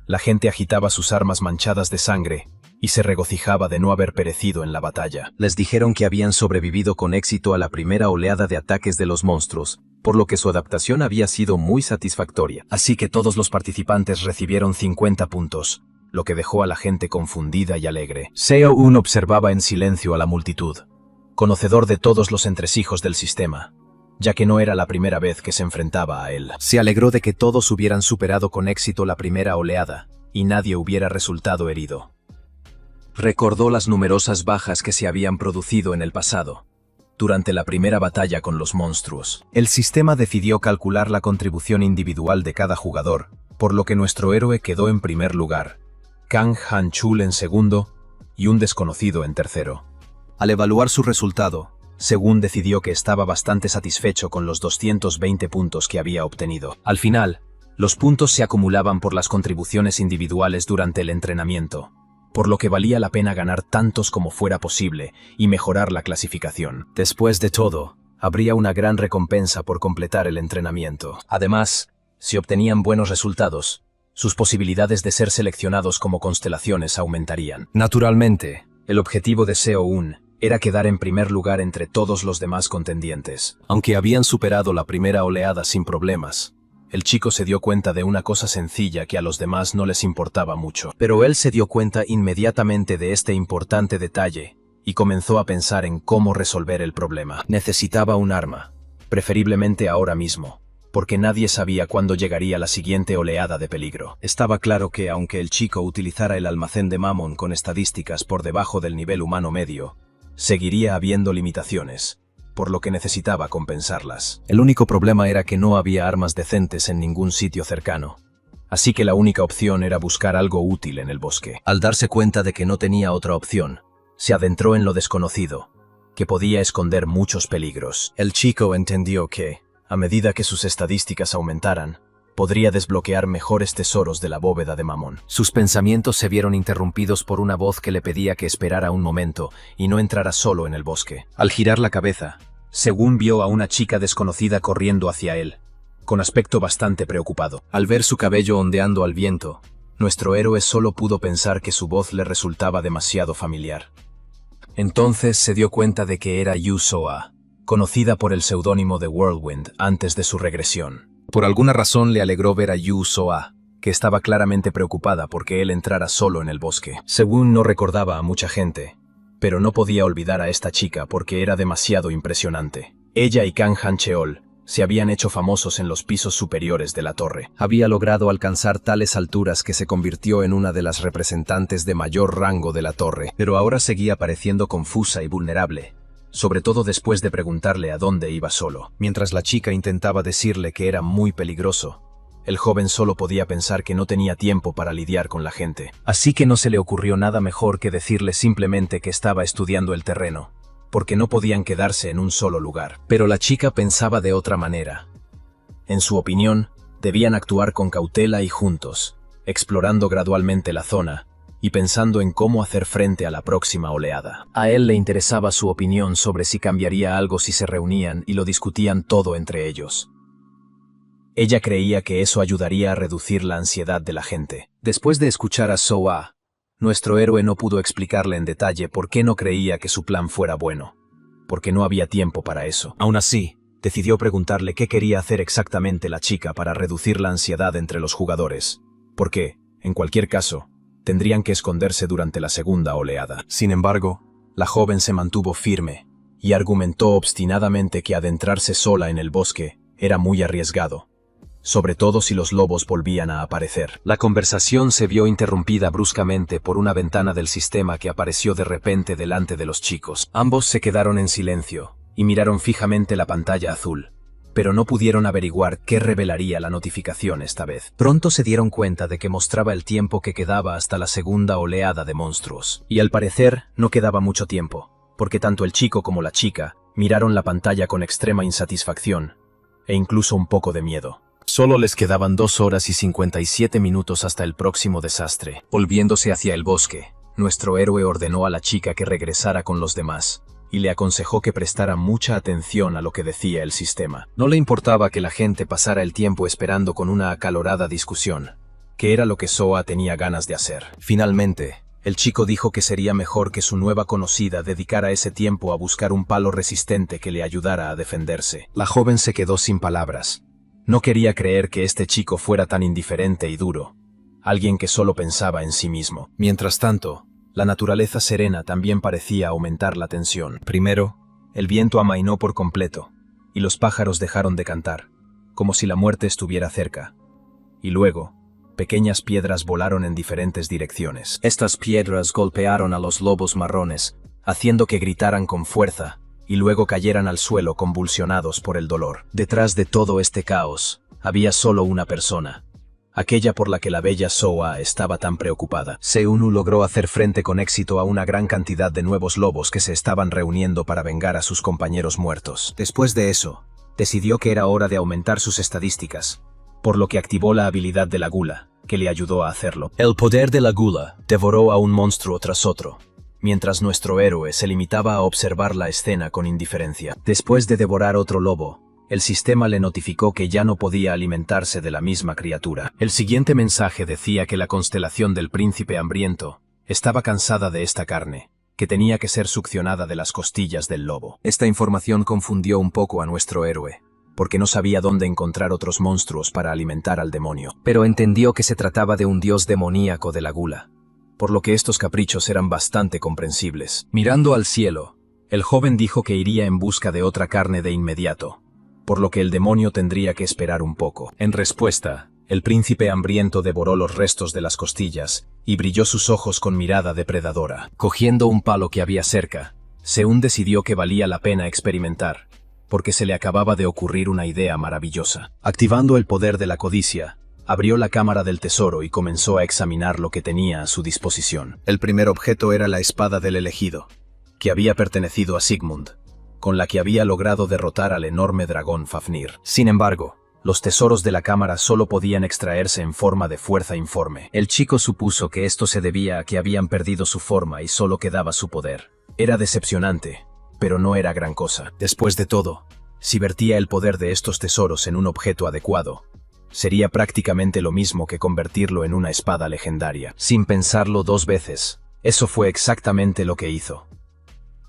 Speaker 2: La gente agitaba sus armas manchadas de sangre
Speaker 1: y se regocijaba de no haber perecido en la batalla.
Speaker 2: Les dijeron que habían sobrevivido con éxito a la primera oleada de ataques de los monstruos, por lo que su adaptación había sido muy satisfactoria.
Speaker 1: Así que todos los participantes recibieron 50 puntos, lo que dejó a la gente confundida y alegre. Seo-un observaba en silencio a la multitud, conocedor de todos los entresijos del sistema, ya que no era la primera vez que se enfrentaba a él. Se alegró de que todos hubieran superado con éxito la primera oleada, y nadie hubiera resultado herido. Recordó las numerosas bajas que se habían producido en el pasado, durante la primera batalla con los monstruos. El sistema decidió calcular la contribución individual de cada jugador, por lo que nuestro héroe quedó en primer lugar, Kang Han-chul en segundo, y un desconocido en tercero. Al evaluar su resultado, Según decidió que estaba bastante satisfecho con los 220 puntos que había obtenido. Al final, los puntos se acumulaban por las contribuciones individuales durante el entrenamiento, por lo que valía la pena ganar tantos como fuera posible y mejorar la clasificación. Después de todo, habría una gran recompensa por completar el entrenamiento. Además, si obtenían buenos resultados, sus posibilidades de ser seleccionados como constelaciones aumentarían. Naturalmente, el objetivo de Seo-un era quedar en primer lugar entre todos los demás contendientes. Aunque habían superado la primera oleada sin problemas, el chico se dio cuenta de una cosa sencilla que a los demás no les importaba mucho. Pero él se dio cuenta inmediatamente de este importante detalle y comenzó a pensar en cómo resolver el problema. Necesitaba un arma, preferiblemente ahora mismo, porque nadie sabía cuándo llegaría la siguiente oleada de peligro. Estaba claro que, aunque el chico utilizara el almacén de Mammon con estadísticas por debajo del nivel humano medio, seguiría habiendo limitaciones, por lo que necesitaba compensarlas. El único problema era que no había armas decentes en ningún sitio cercano, así que la única opción era buscar algo útil en el bosque. Al darse cuenta de que no tenía otra opción, se adentró en lo desconocido, que podía esconder muchos peligros. El chico entendió que, a medida que sus estadísticas aumentaran, podría desbloquear mejores tesoros de la bóveda de Mammon. Sus pensamientos se vieron interrumpidos por una voz que le pedía que esperara un momento y no entrara solo en el bosque. Al girar la cabeza, Según vio a una chica desconocida corriendo hacia él, con aspecto bastante preocupado. Al ver su cabello ondeando al viento, nuestro héroe solo pudo pensar que su voz le resultaba demasiado familiar. Entonces se dio cuenta de que era Yu Soa, conocida por el seudónimo de Whirlwind antes de su regresión. Por alguna razón le alegró ver a Yu Soa, que estaba claramente preocupada porque él entrara solo en el bosque. Según no recordaba a mucha gente, pero no podía olvidar a esta chica porque era demasiado impresionante. Ella y Kang Han-cheol se habían hecho famosos en los pisos superiores de la torre. Había logrado alcanzar tales alturas que se convirtió en una de las representantes de mayor rango de la torre, pero ahora seguía pareciendo confusa y vulnerable, sobre todo después de preguntarle a dónde iba solo. Mientras la chica intentaba decirle que era muy peligroso, el joven solo podía pensar que no tenía tiempo para lidiar con la gente. Así que no se le ocurrió nada mejor que decirle simplemente que estaba estudiando el terreno, porque no podían quedarse en un solo lugar. Pero la chica pensaba de otra manera. En su opinión, debían actuar con cautela y juntos, explorando gradualmente la zona y pensando en cómo hacer frente a la próxima oleada. A él le interesaba su opinión sobre si cambiaría algo si se reunían y lo discutían todo entre ellos. Ella creía que eso ayudaría a reducir la ansiedad de la gente. Después de escuchar a Soa, nuestro héroe no pudo explicarle en detalle por qué no creía que su plan fuera bueno, porque no había tiempo para eso. Aún así, decidió preguntarle qué quería hacer exactamente la chica para reducir la ansiedad entre los jugadores, porque, en cualquier caso, tendrían que esconderse durante la segunda oleada. Sin embargo, la joven se mantuvo firme y argumentó obstinadamente que adentrarse sola en el bosque era muy arriesgado, sobre todo si los lobos volvían a aparecer. La conversación se vio interrumpida bruscamente por una ventana del sistema que apareció de repente delante de los chicos. Ambos se quedaron en silencio y miraron fijamente la pantalla azul, pero no pudieron averiguar qué revelaría la notificación esta vez. Pronto se dieron cuenta de que mostraba el tiempo que quedaba hasta la segunda oleada de monstruos. Y al parecer no quedaba mucho tiempo, porque tanto el chico como la chica miraron la pantalla con extrema insatisfacción e incluso un poco de miedo. Solo les quedaban 2 horas y 57 minutos hasta el próximo desastre. Volviéndose hacia el bosque, nuestro héroe ordenó a la chica que regresara con los demás y le aconsejó que prestara mucha atención a lo que decía el sistema. No le importaba que la gente pasara el tiempo esperando con una acalorada discusión, que era lo que Soa tenía ganas de hacer. Finalmente,
Speaker 2: El chico dijo que sería mejor que su nueva conocida dedicara ese tiempo a buscar un palo resistente que le ayudara a defenderse. La joven se quedó sin palabras. No quería creer que este chico fuera tan indiferente y duro, alguien que solo pensaba en sí mismo. Mientras tanto, la naturaleza serena también parecía aumentar la tensión. Primero, el viento amainó por completo, y los pájaros dejaron de cantar, como si la muerte estuviera cerca. Y luego, pequeñas piedras volaron en diferentes direcciones. Estas piedras golpearon a los lobos marrones, haciendo que gritaran con fuerza, y luego cayeran al suelo convulsionados por el dolor. Detrás de todo este caos, había solo una persona, aquella por la que la bella Soa estaba tan preocupada. Seunu logró hacer frente con éxito a una gran cantidad de nuevos lobos que se estaban reuniendo para vengar a sus compañeros muertos. Después de eso, decidió que era hora de aumentar sus estadísticas, por lo que activó la habilidad de la gula, que le ayudó a hacerlo. El poder de la gula devoró a un monstruo tras otro, mientras nuestro héroe se limitaba a observar la escena con indiferencia. Después de devorar otro lobo, el sistema le notificó que ya no podía alimentarse de la misma criatura. El siguiente mensaje decía que la constelación del príncipe hambriento estaba cansada de esta carne, que tenía que ser succionada de las costillas del lobo. Esta información confundió un poco a nuestro héroe, porque no sabía dónde encontrar otros monstruos para alimentar al demonio. Pero entendió que se trataba de un dios demoníaco de la gula, por lo que estos caprichos eran bastante comprensibles. Mirando al cielo, el joven dijo que iría en busca de otra carne de inmediato, por lo que el demonio tendría que esperar un poco. En respuesta, el príncipe hambriento devoró los restos de las costillas y brilló sus ojos con mirada depredadora. Cogiendo un palo que había cerca, Seun decidió que valía la pena experimentar, porque se le acababa de ocurrir una idea maravillosa. Activando el poder de la codicia, abrió la cámara del tesoro y comenzó a examinar lo que tenía a su disposición. El primer objeto era la espada del elegido, que había pertenecido a Sigmund, con la que había logrado derrotar al enorme dragón Fafnir. Sin embargo, los tesoros de la cámara solo podían extraerse en forma de fuerza informe. El chico supuso que esto se debía a que habían perdido su forma y solo quedaba su poder. Era decepcionante, pero no era gran cosa. Después de todo, si vertía el poder de estos tesoros en un objeto adecuado, sería prácticamente lo mismo que convertirlo en una espada legendaria. Sin pensarlo dos veces, eso fue exactamente lo que hizo.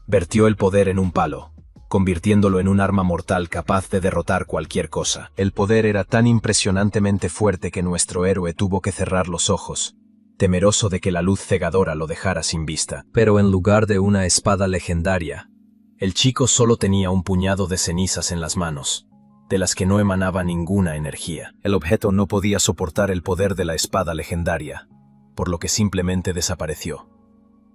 Speaker 2: Vertió el poder en un palo, convirtiéndolo en un arma mortal capaz de derrotar cualquier cosa. El poder era tan impresionantemente fuerte que nuestro héroe tuvo que cerrar los ojos, temeroso de que la luz cegadora lo dejara sin vista. Pero en lugar de una espada legendaria, el chico solo tenía un puñado de cenizas en las manos, de las que no emanaba ninguna energía. El objeto no podía soportar el poder de la espada legendaria, por lo que simplemente desapareció,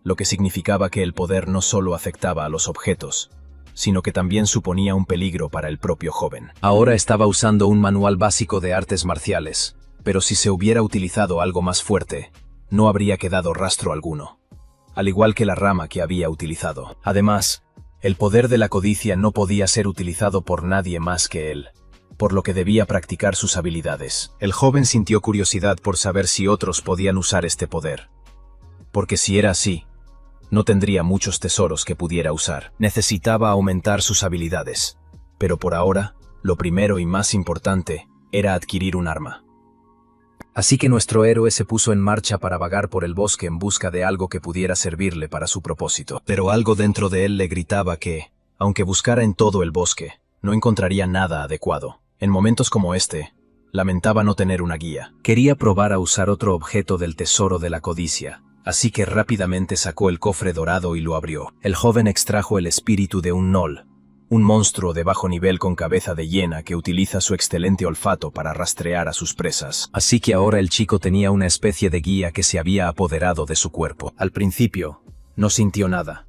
Speaker 2: lo que significaba que el poder no solo afectaba a los objetos, sino que también suponía un peligro para el propio joven. Ahora estaba usando un manual básico de artes marciales, pero si se hubiera utilizado algo más fuerte, no habría quedado rastro alguno, al igual que la rama que había utilizado. Además, el poder de la codicia no podía ser utilizado por nadie más que él, por lo que debía practicar sus habilidades. El joven sintió curiosidad por saber si otros podían usar este poder, porque si era así, no tendría muchos tesoros que pudiera usar. Necesitaba aumentar sus habilidades, pero por ahora, lo primero y más importante era adquirir un arma. Así que nuestro héroe se puso en marcha para vagar por el bosque en busca de algo que pudiera servirle para su propósito. Pero algo dentro de él le gritaba que, aunque buscara en todo el bosque, no encontraría nada adecuado. En momentos como este, lamentaba no tener una guía. Quería probar a usar otro objeto del tesoro de la codicia, así que rápidamente sacó el cofre dorado y lo abrió. El joven extrajo el espíritu de un Gnoll, un monstruo de bajo nivel con cabeza de hiena que utiliza su excelente olfato para rastrear a sus presas. Así que ahora el chico tenía una especie de guía que se había apoderado de su cuerpo. Al principio, no sintió nada.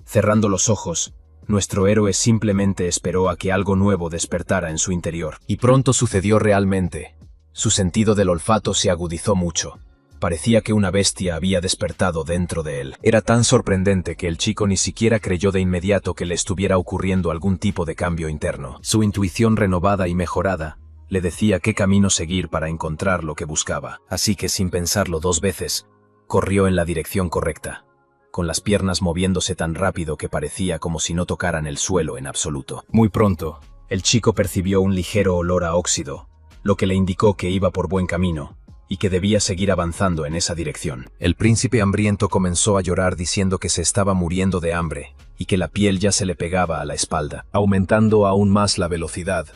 Speaker 2: Cerrando los ojos, nuestro héroe simplemente esperó a que algo nuevo despertara en su interior. Y pronto sucedió realmente. Su sentido del olfato se agudizó mucho. Parecía que una bestia había despertado dentro de él. Era tan sorprendente que el chico ni siquiera creyó de inmediato que le estuviera ocurriendo algún tipo de cambio interno. Su intuición renovada y mejorada le decía qué camino seguir para encontrar lo que buscaba. Así que sin pensarlo dos veces, corrió en la dirección correcta, con las piernas moviéndose tan rápido que parecía como si no tocaran el suelo en absoluto. Muy pronto, el chico percibió un ligero olor a óxido, lo que le indicó que iba por buen camino,
Speaker 1: y que debía seguir avanzando en esa dirección.
Speaker 2: El príncipe hambriento comenzó a llorar diciendo que se estaba muriendo de hambre y que la piel ya se le pegaba a la espalda. Aumentando aún más la velocidad,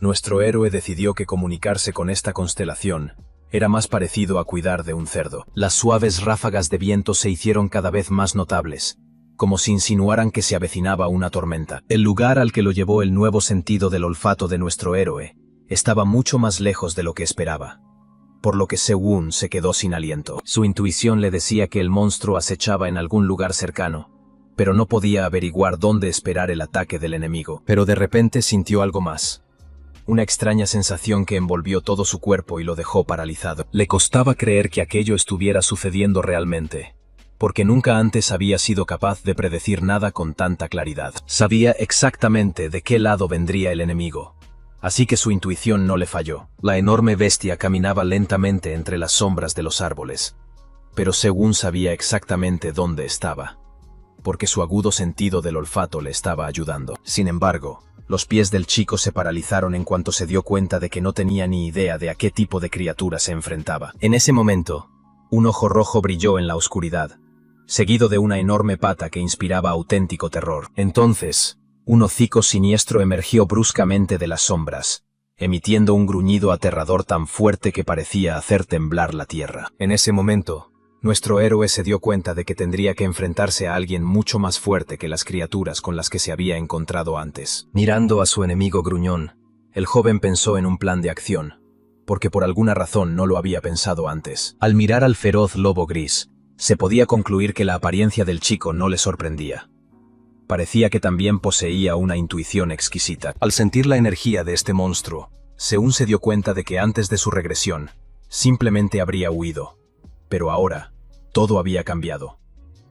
Speaker 2: nuestro héroe decidió que comunicarse con esta constelación era más parecido a cuidar de un cerdo. Las suaves ráfagas de viento se hicieron cada vez más notables, como si insinuaran que se avecinaba una tormenta. El lugar al que lo llevó el nuevo sentido del olfato de nuestro héroe estaba mucho más lejos de lo que esperaba, por lo que Se-won se quedó sin aliento. Su intuición le decía que el monstruo acechaba en algún lugar cercano, pero no podía averiguar dónde esperar el ataque del enemigo. Pero de repente sintió algo más. Una extraña sensación que envolvió todo su cuerpo y lo dejó paralizado. Le costaba creer que aquello estuviera sucediendo realmente, porque nunca antes había sido capaz de predecir nada con tanta claridad. Sabía exactamente de qué lado vendría el enemigo, así que su intuición no le falló. La enorme bestia caminaba lentamente entre las sombras de los árboles, pero Se-won sabía exactamente dónde estaba, porque su agudo sentido del olfato le estaba ayudando. Sin embargo, los pies del chico se paralizaron en cuanto se dio cuenta de que no tenía ni idea de a qué tipo de criatura se enfrentaba. En ese momento, un ojo rojo brilló en la oscuridad, seguido de una enorme pata que inspiraba auténtico terror. Entonces, un hocico siniestro emergió bruscamente de las sombras, emitiendo un gruñido aterrador tan fuerte que parecía hacer temblar la tierra. En ese momento, nuestro héroe se dio cuenta de que tendría que enfrentarse a alguien mucho más fuerte que las criaturas con las que se había encontrado antes. Mirando a su enemigo gruñón, el joven pensó en un plan de acción, porque por alguna razón no lo había pensado antes. Al mirar al feroz lobo gris, se podía concluir que la apariencia del chico no le sorprendía. Parecía que también poseía una intuición exquisita. Al sentir la energía de este monstruo, Se-won se dio cuenta de que antes de su regresión, simplemente habría huido. Pero ahora, todo había cambiado.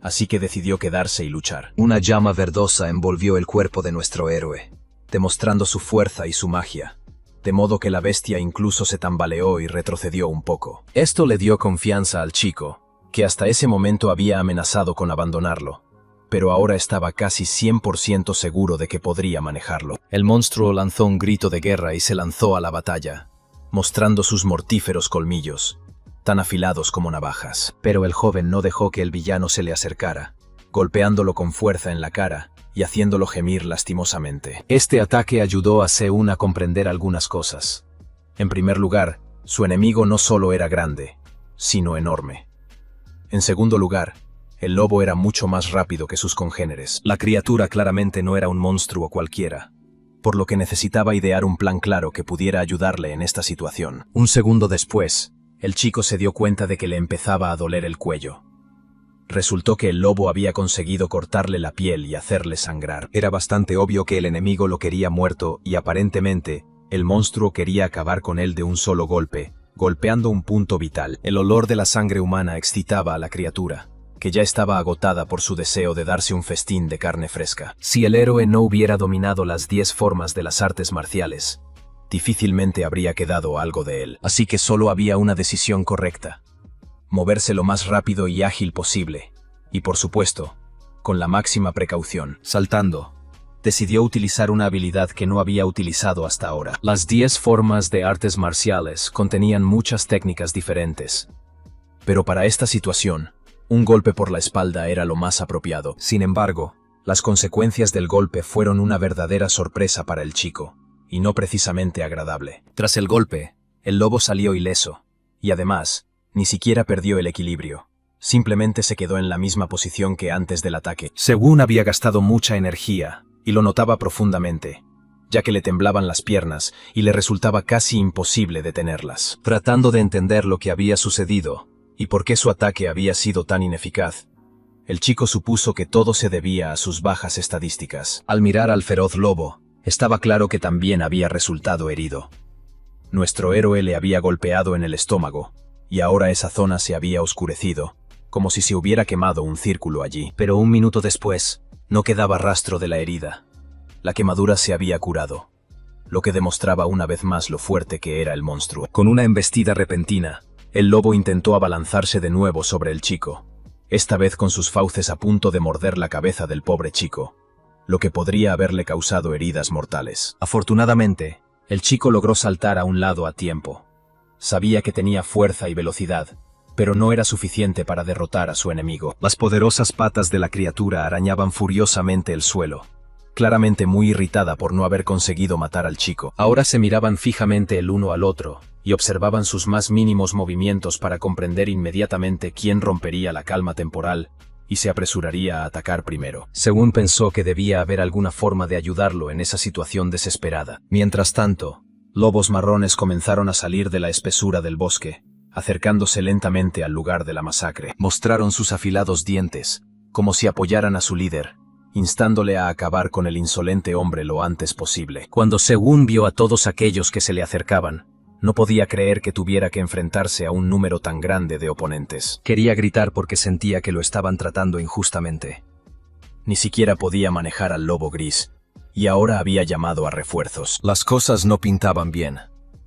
Speaker 2: Así que decidió quedarse y luchar. Una llama verdosa envolvió el cuerpo de nuestro héroe, demostrando su fuerza y su magia, de modo que la bestia incluso se tambaleó y retrocedió un poco. Esto le dio confianza al chico, que hasta ese momento había amenazado con abandonarlo, pero ahora estaba casi 100% seguro de que podría manejarlo. El monstruo lanzó un grito de guerra y se lanzó a la batalla, mostrando sus mortíferos colmillos, tan afilados como navajas. Pero el joven no dejó que el villano se le acercara, golpeándolo con fuerza en la cara y haciéndolo gemir lastimosamente. Este ataque ayudó a Se-won a comprender algunas cosas. En primer lugar, su enemigo no solo era grande, sino enorme. En segundo lugar, el lobo era mucho más rápido que sus congéneres. La criatura claramente no era un monstruo cualquiera, por lo que necesitaba idear un plan claro que pudiera ayudarle en esta situación. Un segundo después, el chico se dio cuenta de que le empezaba a doler el cuello. Resultó que el lobo había conseguido cortarle la piel y hacerle sangrar. Era bastante obvio que el enemigo lo quería muerto y aparentemente, el monstruo quería acabar con él de un solo golpe, golpeando un punto vital. El olor de la sangre humana excitaba a la criatura, que ya estaba agotada por su deseo de darse un festín de carne fresca. Si el héroe no hubiera dominado las 10 formas de las artes marciales, difícilmente habría quedado algo de él. Así que solo había una decisión correcta: moverse lo más rápido y ágil posible, y por supuesto, con la máxima precaución. Saltando, decidió utilizar una habilidad que no había utilizado hasta ahora. Las 10 formas de artes marciales contenían muchas técnicas diferentes, pero para esta situación, un golpe por la espalda era lo más apropiado. Sin embargo, las consecuencias del golpe fueron una verdadera sorpresa para el chico, y no precisamente agradable. Tras el golpe, el lobo salió ileso, y además, ni siquiera perdió el equilibrio. Simplemente se quedó en la misma posición que antes del ataque. Se-won había gastado mucha energía, y lo notaba profundamente, ya que le temblaban las piernas y le resultaba casi imposible detenerlas. Tratando de entender lo que había sucedido, y por qué su ataque había sido tan ineficaz, el chico supuso que todo se debía a sus bajas estadísticas. Al mirar al feroz lobo, estaba claro que también había resultado herido. Nuestro héroe le había golpeado en el estómago, y ahora esa zona se había oscurecido, como si se hubiera quemado un círculo allí. Pero un minuto después, no quedaba rastro de la herida. La quemadura se había curado, lo que demostraba una vez más lo fuerte que era el monstruo. Con una embestida repentina, el lobo intentó abalanzarse de nuevo sobre el chico, esta vez con sus fauces a punto de morder la cabeza del pobre chico, lo que podría haberle causado heridas mortales. Afortunadamente, el chico logró saltar a un lado a tiempo, Sabía que tenía fuerza y velocidad, pero no era suficiente para derrotar a su enemigo.
Speaker 1: Las poderosas patas de la criatura arañaban furiosamente el suelo, claramente muy irritada por no haber conseguido matar al chico.
Speaker 2: Ahora se miraban fijamente el uno al otro, y observaban sus más mínimos movimientos para comprender inmediatamente quién rompería la calma temporal y se apresuraría a atacar primero.
Speaker 1: Según pensó que debía haber alguna forma de ayudarlo en esa situación desesperada. Mientras tanto, lobos marrones comenzaron a salir de la espesura del bosque, acercándose lentamente al lugar de la masacre. Mostraron sus afilados dientes, como si apoyaran a su líder, instándole a acabar con el insolente hombre lo antes posible.
Speaker 2: Cuando Según vio a todos aquellos que se le acercaban, no podía creer que tuviera que enfrentarse a un número tan grande de oponentes.
Speaker 1: Quería gritar porque sentía que lo estaban tratando injustamente. Ni siquiera podía manejar al lobo gris, y ahora había llamado a refuerzos. Las cosas no pintaban bien,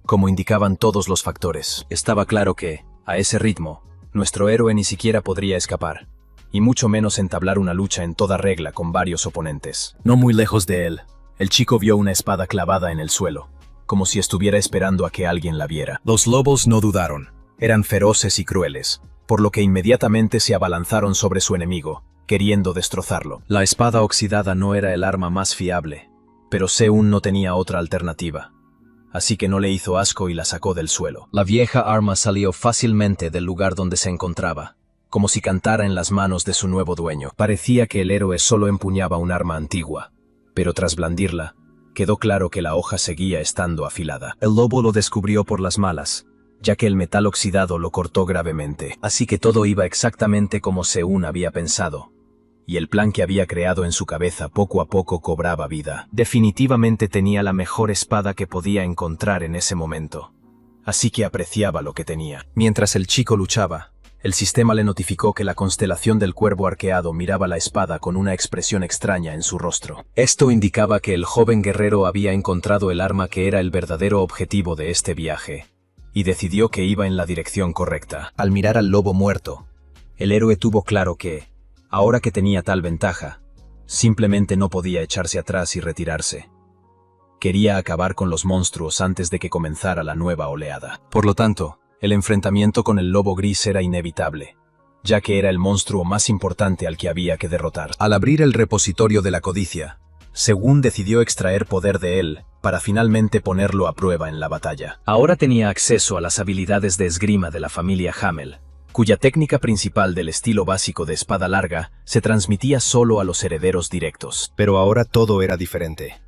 Speaker 1: como indicaban todos los factores. Estaba claro que, a ese ritmo, nuestro héroe ni siquiera podría escapar, y mucho menos entablar una lucha en toda regla con varios oponentes. No muy lejos de él, el chico vio una espada clavada en el suelo, como si estuviera esperando a que alguien la viera. Los lobos no dudaron. Eran feroces y crueles, por lo que inmediatamente se abalanzaron sobre su enemigo, queriendo destrozarlo. La espada oxidada no era el arma más fiable, pero Seun no tenía otra alternativa, así que no le hizo asco y la sacó del suelo. La vieja arma salió fácilmente del lugar donde se encontraba, como si cantara en las manos de su nuevo dueño. Parecía que el héroe solo empuñaba un arma antigua, pero tras blandirla, quedó claro que la hoja seguía estando afilada. El lobo lo descubrió por las malas, ya que el metal oxidado lo cortó gravemente. Así que todo iba exactamente como Seun había pensado, y el plan que había creado en su cabeza poco a poco cobraba vida. Definitivamente tenía la mejor espada que podía encontrar en ese momento, así que apreciaba lo que tenía. Mientras el chico luchaba, el sistema le notificó que la constelación del cuervo arqueado miraba la espada con una expresión extraña en su rostro. Esto indicaba que el joven guerrero había encontrado el arma que era el verdadero objetivo de este viaje, y decidió que iba en la dirección correcta. Al mirar al lobo muerto, el héroe tuvo claro que, ahora que tenía tal ventaja, simplemente no podía echarse atrás y retirarse. Quería acabar con los monstruos antes de que comenzara la nueva oleada. Por lo tanto, el enfrentamiento con el lobo gris era inevitable, ya que era el monstruo más importante al que había que derrotar. Al abrir el repositorio de la codicia, Según decidió extraer poder de él, para finalmente ponerlo a prueba en la batalla. Ahora tenía acceso a las habilidades de esgrima de la familia Hamel, cuya técnica principal del estilo básico de espada larga se transmitía solo a los herederos directos. Pero ahora todo era diferente.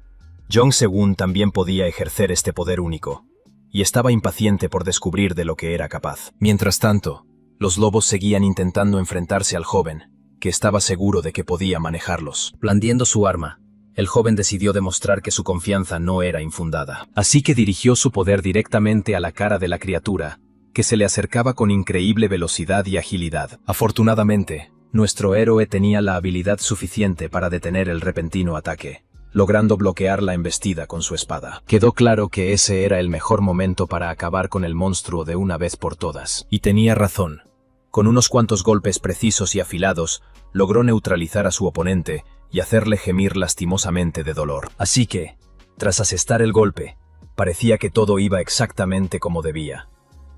Speaker 1: Jong Se-un también podía ejercer este poder único, y estaba impaciente por descubrir de lo que era capaz. Mientras tanto, los lobos seguían intentando enfrentarse al joven, que estaba seguro de que podía manejarlos. Blandiendo su arma, el joven decidió demostrar que su confianza no era infundada. Así que dirigió su poder directamente a la cara de la criatura, que se le acercaba con increíble velocidad y agilidad. Afortunadamente, nuestro héroe tenía la habilidad suficiente para detener el repentino ataque, logrando bloquear la embestida con su espada. Quedó claro que ese era el mejor momento para acabar con el monstruo de una vez por todas. Y tenía razón. Con unos cuantos golpes precisos y afilados, logró neutralizar a su oponente y hacerle gemir lastimosamente de dolor. Así que, tras asestar el golpe, parecía que todo iba exactamente como debía,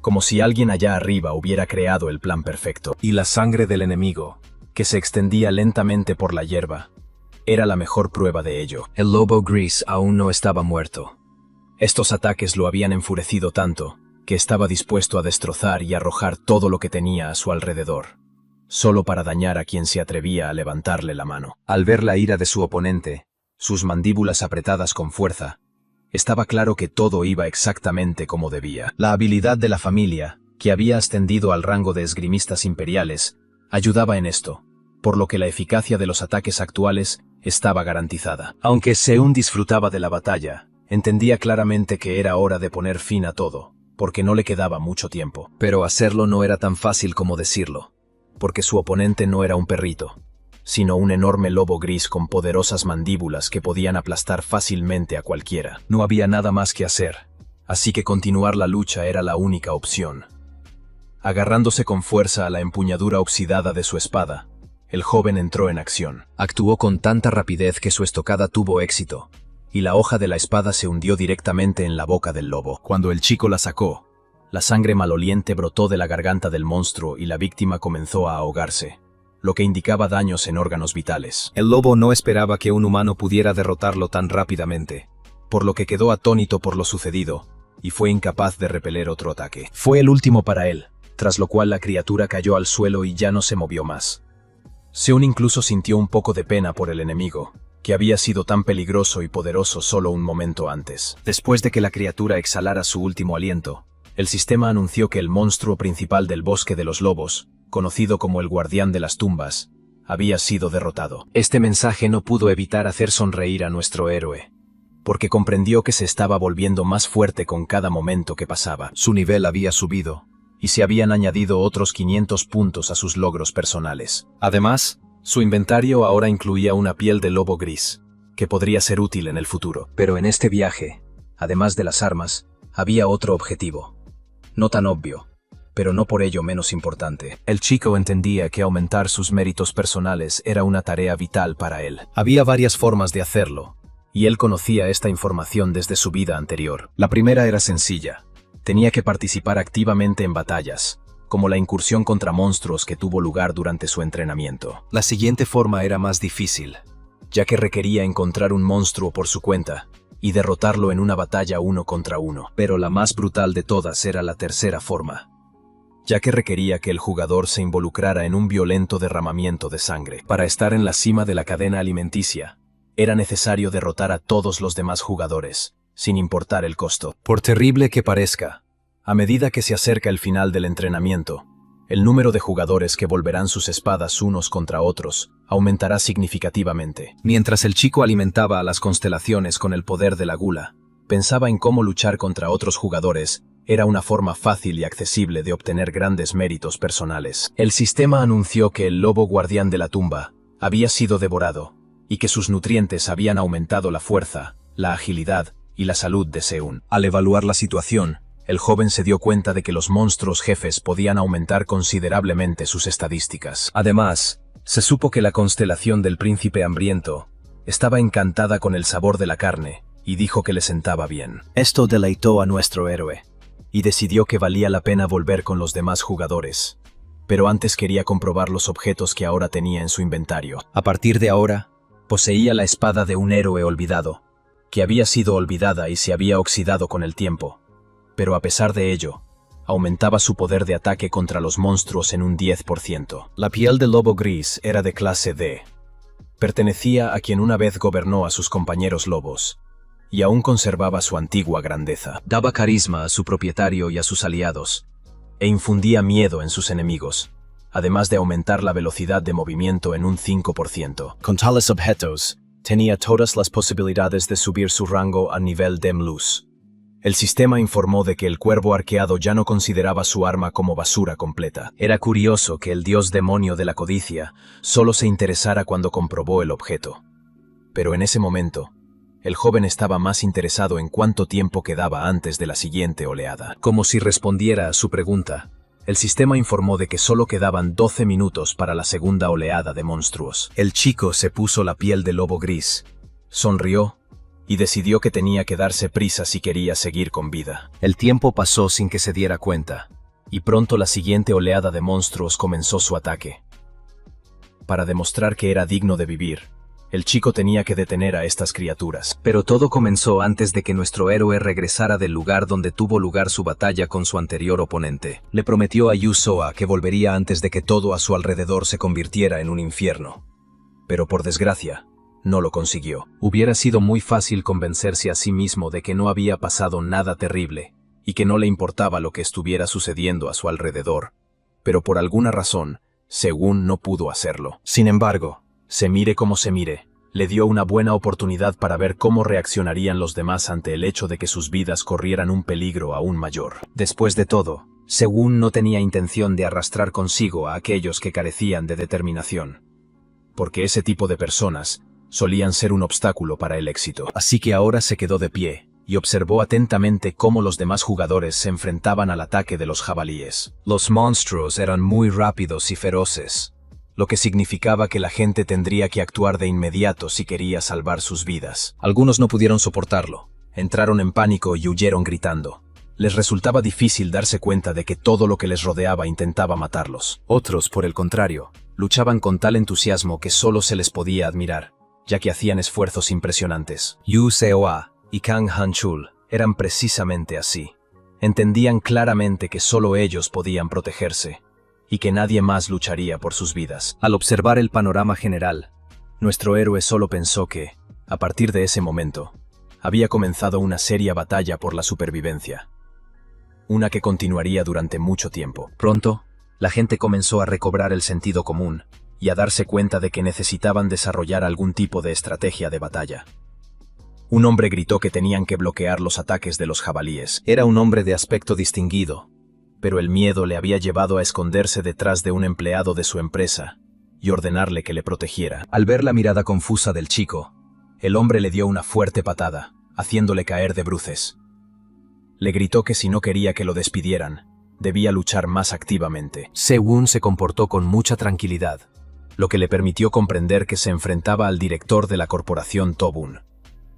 Speaker 1: como si alguien allá arriba hubiera creado el plan perfecto. Y la sangre del enemigo, que se extendía lentamente por la hierba, era la mejor prueba de ello. El lobo gris aún no estaba muerto. Estos ataques lo habían enfurecido tanto, que estaba dispuesto a destrozar y arrojar todo lo que tenía a su alrededor, solo para dañar a quien se atrevía a levantarle la mano. Al ver la ira de su oponente, sus mandíbulas apretadas con fuerza, estaba claro que todo iba exactamente como debía. La habilidad de la familia, que había ascendido al rango de esgrimistas imperiales, ayudaba en esto, por lo que la eficacia de los ataques actuales estaba garantizada. Aunque Se-un disfrutaba de la batalla, entendía claramente que era hora de poner fin a todo, porque no le quedaba mucho tiempo. Pero hacerlo no era tan fácil como decirlo, porque su oponente no era un perrito, sino un enorme lobo gris con poderosas mandíbulas que podían aplastar fácilmente a cualquiera. No había nada más que hacer, así que continuar la lucha era la única opción. Agarrándose con fuerza a la empuñadura oxidada de su espada, el joven entró en acción. Actuó con tanta rapidez que su estocada tuvo éxito, y la hoja de la espada se hundió directamente en la boca del lobo. Cuando el chico la sacó, La sangre maloliente brotó de la garganta del monstruo y la víctima comenzó a ahogarse, lo que indicaba daños en órganos vitales. El lobo no esperaba que un humano pudiera derrotarlo tan rápidamente, por lo que quedó atónito por lo sucedido, y fue incapaz de repeler otro ataque. Fue el último para él, tras lo cual la criatura cayó al suelo y ya no se movió más. Seun incluso sintió un poco de pena por el enemigo, que había sido tan peligroso y poderoso solo un momento antes. Después de que la criatura exhalara su último aliento, el sistema anunció que el monstruo principal del bosque de los lobos, conocido como el guardián de las tumbas, había sido derrotado. Este mensaje no pudo evitar hacer sonreír a nuestro héroe, porque comprendió que se estaba volviendo más fuerte con cada momento que pasaba. Su nivel había subido, y se habían añadido otros 500 puntos a sus logros personales. Además, su inventario ahora incluía una piel de lobo gris, que podría ser útil en el futuro. Pero en este viaje, además de las armas, había otro objetivo. No tan obvio, pero no por ello menos importante. El chico entendía que aumentar sus méritos personales era una tarea vital para él. Había varias formas de hacerlo, y él conocía esta información desde su vida anterior. La primera era sencilla. Tenía que participar activamente en batallas, como la incursión contra monstruos que tuvo lugar durante su entrenamiento. La siguiente forma era más difícil, ya que requería encontrar un monstruo por su cuenta y derrotarlo en una batalla 1 contra 1. Pero la más brutal de todas era la tercera forma, ya que requería que el jugador se involucrara en un violento derramamiento de sangre. Para estar en la cima de la cadena alimenticia, era necesario derrotar a todos los demás jugadores, sin importar el costo. Por terrible que parezca, a medida que se acerca el final del entrenamiento, el número de jugadores que volverán sus espadas unos contra otros aumentará significativamente. Mientras el chico alimentaba a las constelaciones con el poder de la gula, pensaba en cómo luchar contra otros jugadores. Era una forma fácil y accesible de obtener grandes méritos personales. El sistema anunció que el lobo guardián de la tumba había sido devorado, y que sus nutrientes habían aumentado la fuerza, la agilidad y la salud de Seun. Al evaluar la situación, el joven se dio cuenta de que los monstruos jefes podían aumentar considerablemente sus estadísticas. Además, se supo que la constelación del príncipe hambriento estaba encantada con el sabor de la carne, y dijo que le sentaba bien. Esto deleitó a nuestro héroe, y decidió que valía la pena volver con los demás jugadores. Pero antes quería comprobar los objetos que ahora tenía en su inventario. A partir de ahora, poseía la espada de un héroe olvidado, que había sido olvidada y se había oxidado con el tiempo. Pero a pesar de ello, aumentaba su poder de ataque contra los monstruos en un 10%. La piel del lobo gris era de clase D. Pertenecía a quien una vez gobernó a sus compañeros lobos, y aún conservaba su antigua grandeza. Daba carisma a su propietario y a sus aliados, e infundía miedo en sus enemigos, además de aumentar la velocidad de movimiento en un 5%. Con tales objetos, tenía todas las posibilidades de subir su rango a nivel Demluz. El sistema informó de que el cuervo arqueado ya no consideraba su arma como basura completa. Era curioso que el dios demonio de la codicia solo se interesara cuando comprobó el objeto. Pero en ese momento, el joven estaba más interesado en cuánto tiempo quedaba antes de la siguiente oleada. Como si respondiera a su pregunta, el sistema informó de que solo quedaban 12 minutos para la segunda oleada de monstruos. El chico se puso la piel de lobo gris, sonrió, y decidió que tenía que darse prisa si quería seguir con vida. El tiempo pasó sin que se diera cuenta, y pronto la siguiente oleada de monstruos comenzó su ataque. Para demostrar que era digno de vivir, el chico tenía que detener a estas criaturas. Pero todo comenzó antes de que nuestro héroe regresara del lugar donde tuvo lugar su batalla con su anterior oponente. Le prometió a Yu Soa que volvería antes de que todo a su alrededor se convirtiera en un infierno. Pero por desgracia, no lo consiguió. Hubiera sido muy fácil convencerse a sí mismo de que no había pasado nada terrible y que no le importaba lo que estuviera sucediendo a su alrededor, pero por alguna razón, Seun no pudo hacerlo. Sin embargo, se mire como se mire, le dio una buena oportunidad para ver cómo reaccionarían los demás ante el hecho de que sus vidas corrieran un peligro aún mayor. Después de todo, Seun no tenía intención de arrastrar consigo a aquellos que carecían de determinación, porque ese tipo de personas solían ser un obstáculo para el éxito. Así que ahora se quedó de pie y observó atentamente cómo los demás jugadores se enfrentaban al ataque de los jabalíes. Los monstruos eran muy rápidos y feroces, lo que significaba que la gente tendría que actuar de inmediato si quería salvar sus vidas. Algunos no pudieron soportarlo, entraron en pánico y huyeron gritando. Les resultaba difícil darse cuenta de que todo lo que les rodeaba intentaba matarlos. Otros, por el contrario, luchaban con tal entusiasmo que solo se les podía admirar, ya que hacían esfuerzos impresionantes. Yu Seoa y Kang Han-chul eran precisamente así. Entendían claramente que solo ellos podían protegerse, y que nadie más lucharía por sus vidas. Al observar el panorama general, nuestro héroe solo pensó que, a partir de ese momento, había comenzado una seria batalla por la supervivencia. Una que continuaría durante mucho tiempo. Pronto, la gente comenzó a recobrar el sentido común y a darse cuenta de que necesitaban desarrollar algún tipo de estrategia de batalla. Un hombre gritó que tenían que bloquear los ataques de los jabalíes. Era un hombre de aspecto distinguido, pero el miedo le había llevado a esconderse detrás de un empleado de su empresa y ordenarle que le protegiera. Al ver la mirada confusa del chico, el hombre le dio una fuerte patada, haciéndole caer de bruces. Le gritó que si no quería que lo despidieran, debía luchar más activamente. Se-won se comportó con mucha tranquilidad, lo que le permitió comprender que se enfrentaba al director de la corporación Tobun,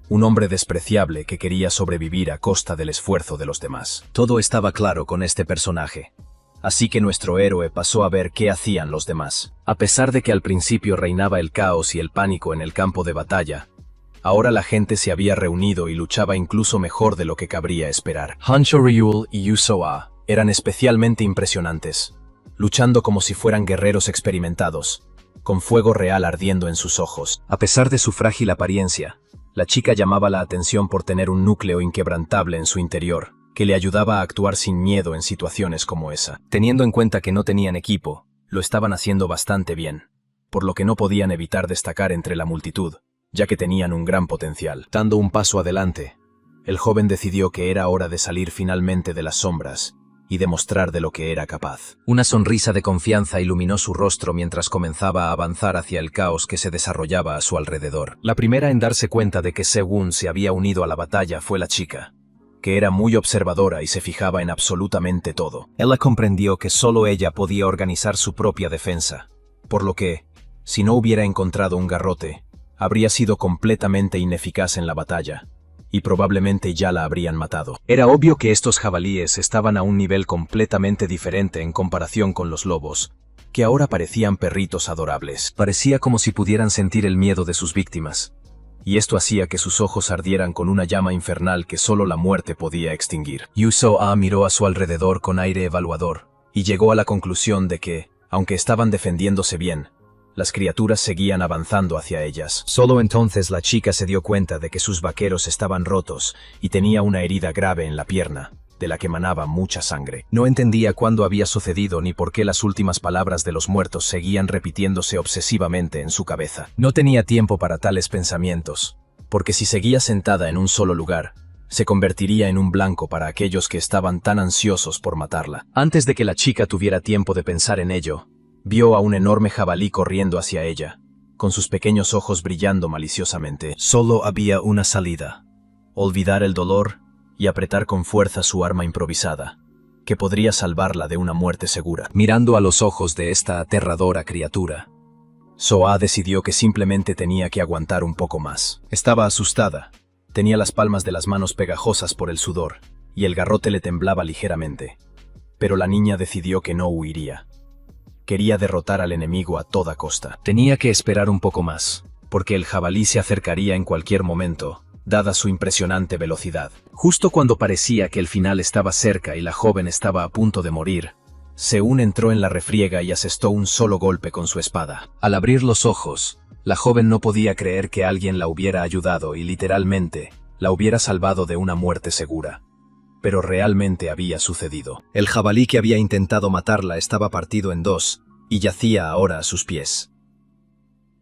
Speaker 1: un hombre despreciable que quería sobrevivir a costa del esfuerzo de los demás. Todo estaba claro con este personaje, así que nuestro héroe pasó a ver qué hacían los demás. A pesar de que al principio reinaba el caos y el pánico en el campo de batalla, ahora la gente se había reunido y luchaba incluso mejor de lo que cabría esperar. Han Cho-ryul y Yu Seoa eran especialmente impresionantes, luchando como si fueran guerreros experimentados, con fuego real ardiendo en sus ojos. A pesar de su frágil apariencia, la chica llamaba la atención por tener un núcleo inquebrantable en su interior, que le ayudaba a actuar sin miedo en situaciones como esa. Teniendo en cuenta que no tenían equipo, lo estaban haciendo bastante bien, por lo que no podían evitar destacar entre la multitud, ya que tenían un gran potencial. Dando un paso adelante, el joven decidió que era hora de salir finalmente de las sombras y demostrar de lo que era capaz. Una sonrisa de confianza iluminó su rostro mientras comenzaba a avanzar hacia el caos que se desarrollaba a su alrededor. La primera en darse cuenta de que Se-won se había unido a la batalla fue la chica, que era muy observadora y se fijaba en absolutamente todo. Ella comprendió que solo ella podía organizar su propia defensa, por lo que, si no hubiera encontrado un garrote, habría sido completamente ineficaz en la batalla, y probablemente ya la habrían matado. Era obvio que estos jabalíes estaban a un nivel completamente diferente en comparación con los lobos, que ahora parecían perritos adorables. Parecía como si pudieran sentir el miedo de sus víctimas, y esto hacía que sus ojos ardieran con una llama infernal que solo la muerte podía extinguir. Yu Seoa miró a su alrededor con aire evaluador, y llegó a la conclusión de que, aunque estaban defendiéndose bien, las criaturas seguían avanzando hacia ellas. Solo entonces la chica se dio cuenta de que sus vaqueros estaban rotos y tenía una herida grave en la pierna, de la que emanaba mucha sangre. No entendía cuándo había sucedido ni por qué las últimas palabras de los muertos seguían repitiéndose obsesivamente en su cabeza. No tenía tiempo para tales pensamientos, porque si seguía sentada en un solo lugar, se convertiría en un blanco para aquellos que estaban tan ansiosos por matarla. Antes de que la chica tuviera tiempo de pensar en ello, vio a un enorme jabalí corriendo hacia ella, con sus pequeños ojos brillando maliciosamente. Solo había una salida: olvidar el dolor y apretar con fuerza su arma improvisada, que podría salvarla de una muerte segura. Mirando a los ojos de esta aterradora criatura, Seoa decidió que simplemente tenía que aguantar un poco más. Estaba asustada, tenía las palmas de las manos pegajosas por el sudor, y el garrote le temblaba ligeramente. Pero la niña decidió que no huiría. Quería derrotar al enemigo a toda costa. Tenía que esperar un poco más, porque el jabalí se acercaría en cualquier momento, dada su impresionante velocidad. Justo cuando parecía que el final estaba cerca y la joven estaba a punto de morir, Se-won entró en la refriega y asestó un solo golpe con su espada. Al abrir los ojos, la joven no podía creer que alguien la hubiera ayudado y literalmente, la hubiera salvado de una muerte segura. Pero realmente había sucedido. El jabalí que había intentado matarla estaba partido en dos, y yacía ahora a sus pies.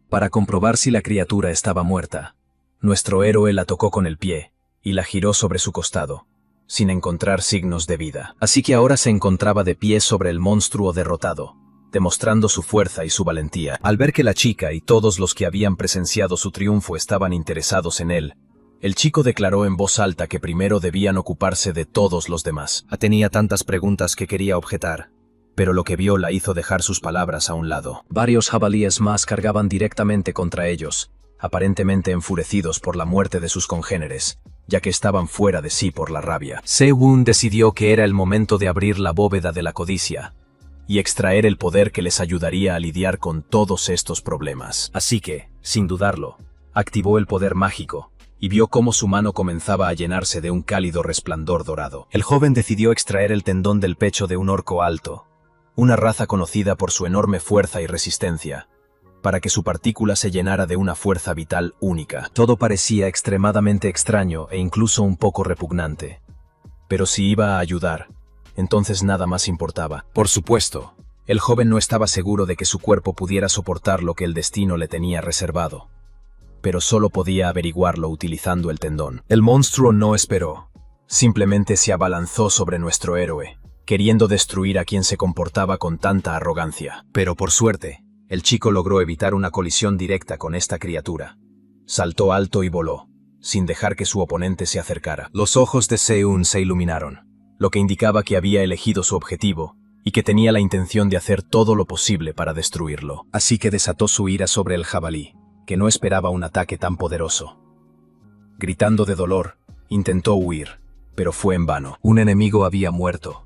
Speaker 1: Para comprobar si la criatura estaba muerta, nuestro héroe la tocó con el pie, y la giró sobre su costado, sin encontrar signos de vida. Así que ahora se encontraba de pie sobre el monstruo derrotado, demostrando su fuerza y su valentía. Al ver que la chica y todos los que habían presenciado su triunfo estaban interesados en él, el chico declaró en voz alta que primero debían ocuparse de todos los demás. Tenía tantas preguntas que quería objetar, pero lo que vio la hizo dejar sus palabras a un lado. Varios jabalíes más cargaban directamente contra ellos, aparentemente enfurecidos por la muerte de sus congéneres, ya que estaban fuera de sí por la rabia.
Speaker 2: Se-Wun decidió que era el momento de abrir la bóveda de la codicia
Speaker 1: y extraer el poder que les ayudaría a lidiar con todos estos problemas.
Speaker 2: Así que, sin dudarlo, activó el poder mágico y vio cómo su mano comenzaba a llenarse de un cálido resplandor dorado.
Speaker 1: El joven decidió extraer el tendón del pecho de un orco alto, una raza conocida por su enorme fuerza y resistencia, para que su partícula se llenara de una fuerza vital única. Todo parecía extremadamente extraño e incluso un poco repugnante. Pero si iba a ayudar, entonces nada más importaba. Por supuesto, el joven no estaba seguro de que su cuerpo pudiera soportar lo que el destino le tenía reservado, pero solo podía averiguarlo utilizando el tendón. El monstruo no esperó. Simplemente se abalanzó sobre nuestro héroe, queriendo destruir a quien se comportaba con tanta arrogancia. Pero por suerte, el chico logró evitar una colisión directa con esta criatura. Saltó alto y voló, sin dejar que su oponente se acercara. Los ojos de Se-Wun se iluminaron, lo que indicaba que había elegido su objetivo y que tenía la intención de hacer todo lo posible para destruirlo. Así que desató su ira sobre el jabalí, que no esperaba un ataque tan poderoso. Gritando de dolor, intentó huir, pero fue en vano. Un enemigo había muerto.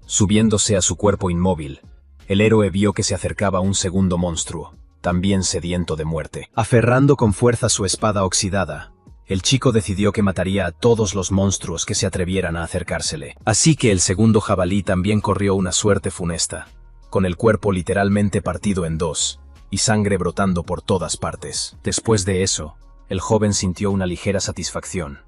Speaker 1: Subiéndose a su cuerpo inmóvil, el héroe vio que se acercaba un segundo monstruo, también sediento de muerte. Aferrando con fuerza su espada oxidada, el chico decidió que mataría a todos los monstruos que se atrevieran a acercársele. Así que el segundo jabalí también corrió una suerte funesta, con el cuerpo literalmente partido en dos y sangre brotando por todas partes. Después de eso, el joven sintió una ligera satisfacción,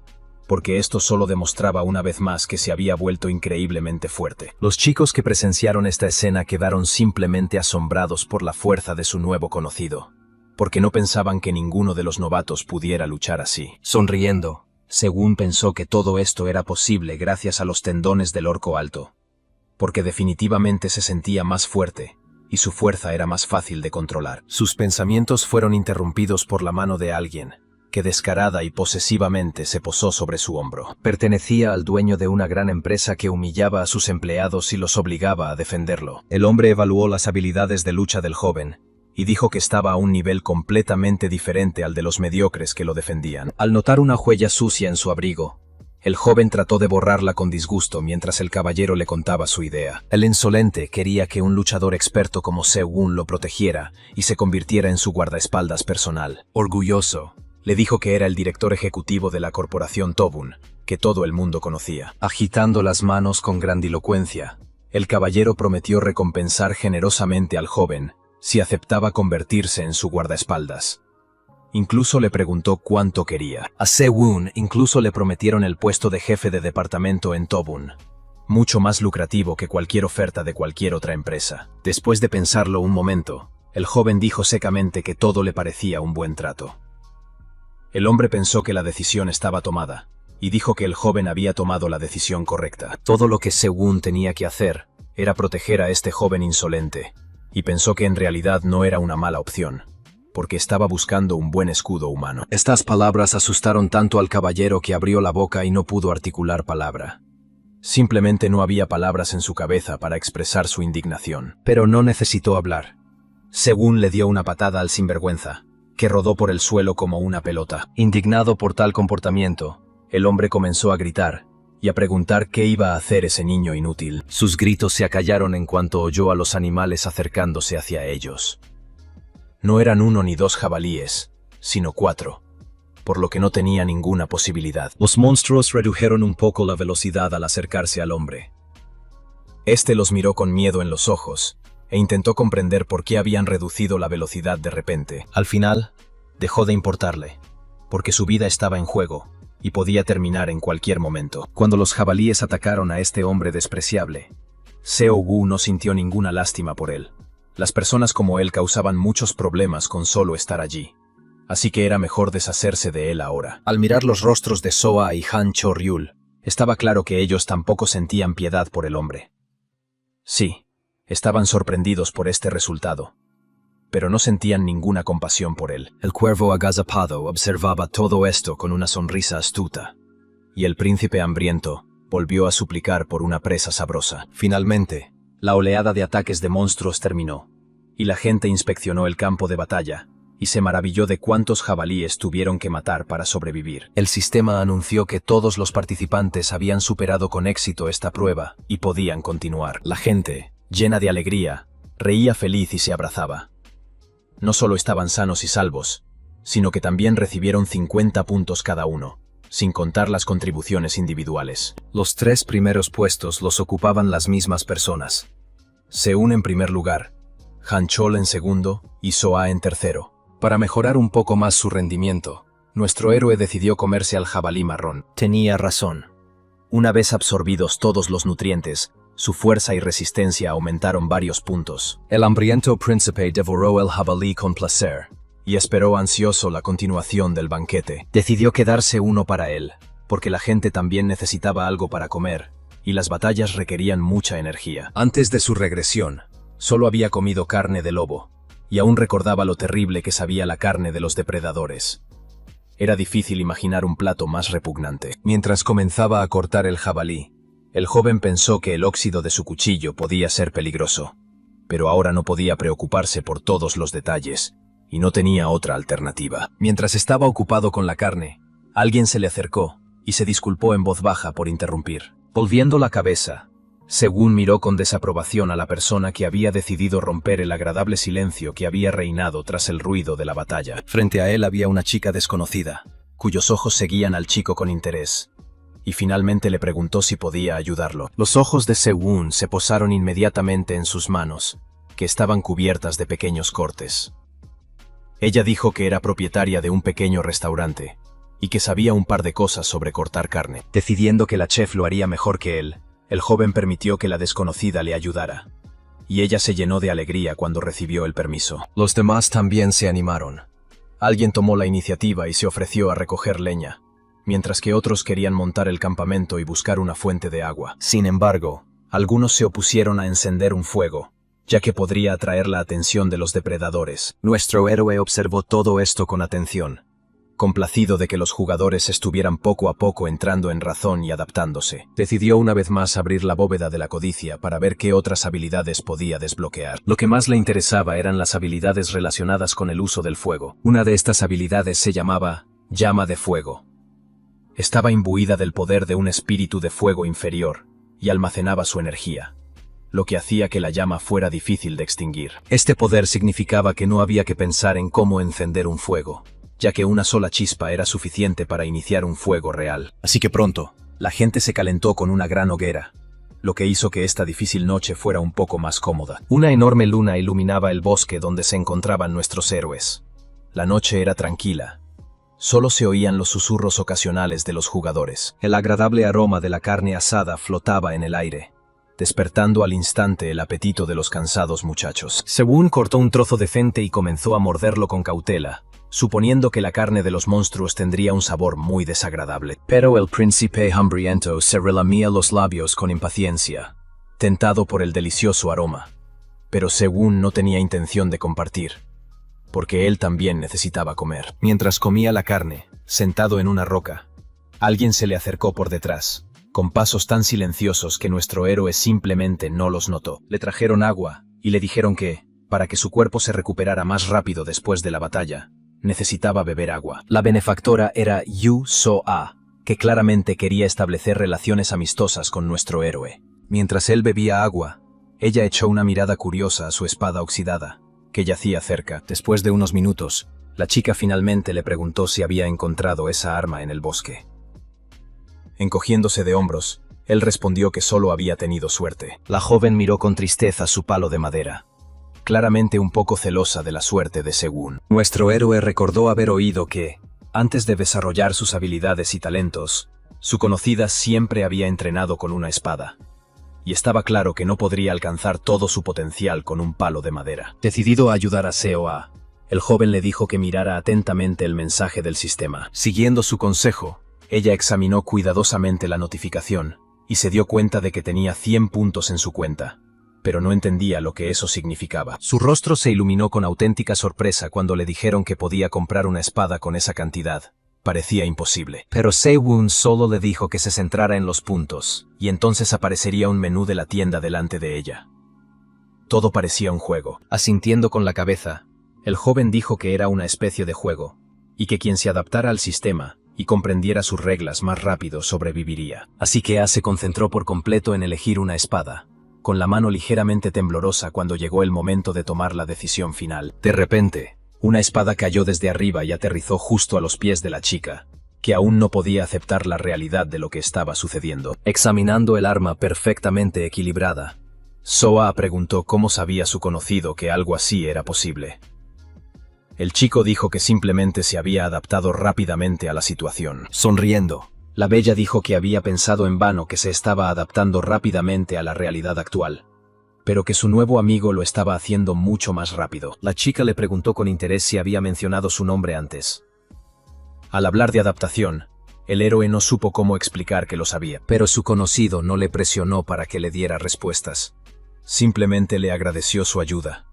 Speaker 1: porque esto solo demostraba una vez más que se había vuelto increíblemente fuerte. Los chicos que presenciaron esta escena quedaron simplemente asombrados por la fuerza de su nuevo conocido, porque no pensaban que ninguno de los novatos pudiera luchar así. Sonriendo, Se-Wun pensó que todo esto era posible gracias a los tendones del orco alto, porque definitivamente se sentía más fuerte y su fuerza era más fácil de controlar. Sus pensamientos fueron interrumpidos por la mano de alguien, que descarada y posesivamente se posó sobre su hombro. Pertenecía al dueño de una gran empresa que humillaba a sus empleados y los obligaba a defenderlo. El hombre evaluó las habilidades de lucha del joven y dijo que estaba a un nivel completamente diferente al de los mediocres que lo defendían. Al notar una huella sucia en su abrigo, el joven trató de borrarla con disgusto mientras el caballero le contaba su idea. El insolente quería que un luchador experto como Se-Wun lo protegiera y se convirtiera en su guardaespaldas personal. Orgulloso, le dijo que era el director ejecutivo de la corporación Tobun, que todo el mundo conocía. Agitando las manos con grandilocuencia, el caballero prometió recompensar generosamente al joven si aceptaba convertirse en su guardaespaldas. Incluso le preguntó cuánto quería. A Se-Wun incluso le prometieron el puesto de jefe de departamento en Tobun, mucho más lucrativo que cualquier oferta de cualquier otra empresa. Después de pensarlo un momento, el joven dijo secamente que todo le parecía un buen trato. El hombre pensó que la decisión estaba tomada, y dijo que el joven había tomado la decisión correcta. Todo lo que Se-Wun tenía que hacer era proteger a este joven insolente, y pensó que en realidad no era una mala opción, porque estaba buscando un buen escudo humano. Estas palabras asustaron tanto al caballero que abrió la boca y no pudo articular palabra. Simplemente no había palabras en su cabeza para expresar su indignación. Pero no necesitó hablar. Se-Wun le dio una patada al sinvergüenza, que rodó por el suelo como una pelota. Indignado por tal comportamiento, el hombre comenzó a gritar y a preguntar qué iba a hacer ese niño inútil. Sus gritos se acallaron en cuanto oyó a los animales acercándose hacia ellos. No eran 1 ni 2 jabalíes, sino 4, por lo que no tenía ninguna posibilidad. Los monstruos redujeron un poco la velocidad al acercarse al hombre. Este los miró con miedo en los ojos e intentó comprender por qué habían reducido la velocidad de repente. Al final, dejó de importarle, porque su vida estaba en juego y podía terminar en cualquier momento. Cuando los jabalíes atacaron a este hombre despreciable, Se-Wun no sintió ninguna lástima por él. Las personas como él causaban muchos problemas con solo estar allí, así que era mejor deshacerse de él ahora. Al mirar los rostros de Soa y Han Cho-ryul, estaba claro que ellos tampoco sentían piedad por el hombre. Sí, estaban sorprendidos por este resultado, pero no sentían ninguna compasión por él. El cuervo agazapado observaba todo esto con una sonrisa astuta, y el príncipe hambriento volvió a suplicar por una presa sabrosa. Finalmente, la oleada de ataques de monstruos terminó, y la gente inspeccionó el campo de batalla y se maravilló de cuántos jabalíes tuvieron que matar para sobrevivir.
Speaker 2: El sistema anunció que todos los participantes habían superado con éxito esta prueba y podían continuar.
Speaker 1: La gente, llena de alegría, reía feliz y se abrazaba. No solo estaban sanos y salvos, sino que también recibieron 50 puntos cada uno, sin contar las contribuciones individuales.
Speaker 2: Los 3 primeros puestos los ocupaban las mismas personas.
Speaker 1: Sehun en primer lugar, Han Chol en segundo y Soa en tercero.
Speaker 2: Para mejorar un poco más su rendimiento, nuestro héroe decidió comerse al jabalí marrón.
Speaker 1: Tenía razón. Una vez absorbidos todos los nutrientes, su fuerza y resistencia aumentaron varios puntos.
Speaker 2: El hambriento príncipe devoró el jabalí con placer
Speaker 1: y esperó ansioso la continuación del banquete. Decidió quedarse uno para él, porque la gente también necesitaba algo para comer, y las batallas requerían mucha energía.
Speaker 2: Antes de su regresión,
Speaker 1: solo había comido carne de lobo, y aún recordaba lo terrible que sabía la carne de los depredadores. Era difícil imaginar un plato más repugnante.
Speaker 2: Mientras comenzaba a cortar el jabalí,
Speaker 1: el joven pensó que el óxido de su cuchillo podía ser peligroso, pero ahora no podía preocuparse por todos los detalles, y no tenía otra alternativa.
Speaker 2: Mientras estaba ocupado con la carne,
Speaker 1: alguien se le acercó y se disculpó en voz baja por interrumpir. Volviendo la cabeza, Sehun miró con desaprobación a la persona que había decidido romper el agradable silencio que había reinado tras el ruido de la batalla.
Speaker 2: Frente a él había una chica desconocida,
Speaker 1: cuyos ojos seguían al chico con interés, y finalmente le preguntó si podía ayudarlo.
Speaker 2: Los ojos de Sehun se posaron inmediatamente en sus manos, que estaban cubiertas de pequeños cortes.
Speaker 1: Ella dijo que era propietaria de un pequeño restaurante, y que sabía un par de cosas sobre cortar carne. Decidiendo que la chef lo haría mejor que él, el joven permitió que la desconocida le ayudara, y ella se llenó de alegría cuando recibió el permiso.
Speaker 2: Los demás también se animaron.
Speaker 1: Alguien tomó la iniciativa y se ofreció a recoger leña, mientras que otros querían montar el campamento y buscar una fuente de agua.
Speaker 2: Sin embargo,
Speaker 1: algunos se opusieron a encender un fuego, ya que podría atraer la atención de los depredadores.
Speaker 2: Nuestro héroe observó todo esto con atención,
Speaker 1: complacido de que los jugadores estuvieran poco a poco entrando en razón y adaptándose. Decidió una vez más abrir la bóveda de la codicia para ver qué otras habilidades podía desbloquear. Lo que más le interesaba eran las habilidades relacionadas con el uso del fuego. Una de estas habilidades se llamaba Llama de Fuego. Estaba imbuida del poder de un espíritu de fuego inferior y almacenaba su energía, lo que hacía que la llama fuera difícil de extinguir. Este poder significaba que no había que pensar en cómo encender un fuego, ya que una sola chispa era suficiente para iniciar un fuego real. Así que pronto, la gente se calentó con una gran hoguera, lo que hizo que esta difícil noche fuera un poco más cómoda. Una enorme luna iluminaba el bosque donde se encontraban nuestros héroes. La noche era tranquila. Solo se oían los susurros ocasionales de los jugadores. El agradable aroma de la carne asada flotaba en el aire, despertando al instante el apetito de los cansados muchachos. Sehun cortó un trozo decente y comenzó a morderlo con cautela, suponiendo que la carne de los monstruos tendría un sabor muy desagradable. Pero el príncipe hambriento se relamía los labios con impaciencia, tentado por el delicioso aroma. Pero Sehun no tenía intención de compartir, porque él también necesitaba comer. Mientras comía la carne, sentado en una roca, alguien se le acercó por detrás, con pasos tan silenciosos que nuestro héroe simplemente no los notó. Le trajeron agua y le dijeron que, para que su cuerpo se recuperara más rápido después de la batalla, necesitaba beber agua. La benefactora era Yu So-a, que claramente quería establecer relaciones amistosas con nuestro héroe. Mientras él bebía agua, ella echó una mirada curiosa a su espada oxidada, que yacía cerca. Después de unos minutos, la chica finalmente le preguntó si había encontrado esa arma en el bosque. Encogiéndose de hombros, él respondió que solo había tenido suerte. La joven miró con tristeza su palo de madera, claramente un poco celosa de la suerte de Sehun. Nuestro héroe recordó haber oído que, antes de desarrollar sus habilidades y talentos, su conocida siempre había entrenado con una espada, y estaba claro que no podría alcanzar todo su potencial con un palo de madera. Decidido a ayudar a Seo-a, el joven le dijo que mirara atentamente el mensaje del sistema. Siguiendo su consejo, ella examinó cuidadosamente la notificación y se dio cuenta de que tenía 100 puntos en su cuenta, pero no entendía lo que eso significaba. Su rostro se iluminó con auténtica sorpresa cuando le dijeron que podía comprar una espada con esa cantidad. Parecía imposible. Pero Sehun solo le dijo que se centrara en los puntos, y entonces aparecería un menú de la tienda delante de ella. Todo parecía un juego. Asintiendo con la cabeza, El joven dijo que era una especie de juego, y que quien se adaptara al sistema y comprendiera sus reglas más rápido sobreviviría. Así que A se concentró por completo en elegir una espada, con la mano ligeramente temblorosa cuando llegó el momento de tomar la decisión final. De repente, una espada cayó desde arriba y aterrizó justo a los pies de la chica, que aún no podía aceptar la realidad de lo que estaba sucediendo. Examinando el arma perfectamente equilibrada, Soa preguntó cómo sabía su conocido que algo así era posible. El chico dijo que simplemente se había adaptado rápidamente a la situación. Sonriendo, la bella dijo que había pensado en vano que se estaba adaptando rápidamente a la realidad actual, pero que su nuevo amigo lo estaba haciendo mucho más rápido. La chica le preguntó con interés si había mencionado su nombre antes. Al hablar de adaptación, el héroe no supo cómo explicar que lo sabía, pero su conocido no le presionó para que le diera respuestas. Simplemente le agradeció su ayuda,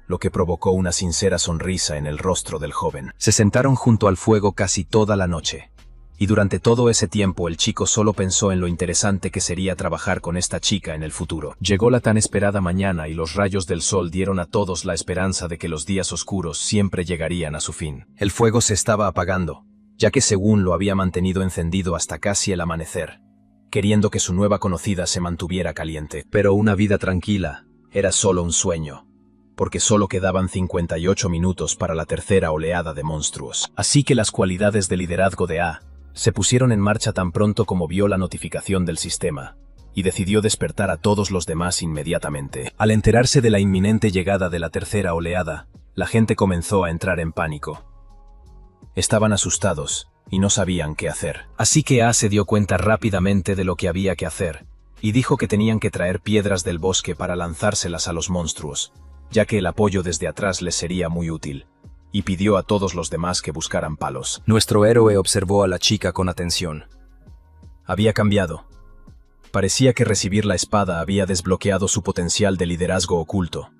Speaker 1: lo que provocó una sincera sonrisa en el rostro del joven. Se sentaron junto al fuego casi toda la noche, y durante todo ese tiempo el chico solo pensó en lo interesante que sería trabajar con esta chica en el futuro. Llegó la tan esperada mañana y los rayos del sol dieron a todos la esperanza de que los días oscuros siempre llegarían a su fin. El fuego se estaba apagando, ya que según lo había mantenido encendido hasta casi el amanecer, queriendo que su nueva conocida se mantuviera caliente. Pero una vida tranquila era solo un sueño, porque solo quedaban 58 minutos para la tercera oleada de monstruos. Así que las cualidades de liderazgo de A se pusieron en marcha tan pronto como vio la notificación del sistema, y decidió despertar a todos los demás inmediatamente. Al enterarse de la inminente llegada de la tercera oleada, la gente comenzó a entrar en pánico. Estaban asustados y no sabían qué hacer. Así que A se dio cuenta rápidamente de lo que había que hacer, y dijo que tenían que traer piedras del bosque para lanzárselas a los monstruos, ya que el apoyo desde atrás les sería muy útil, y pidió a todos los demás que buscaran palos. Nuestro héroe observó a la chica con atención. Había cambiado. Parecía que recibir la espada había desbloqueado su potencial de liderazgo oculto,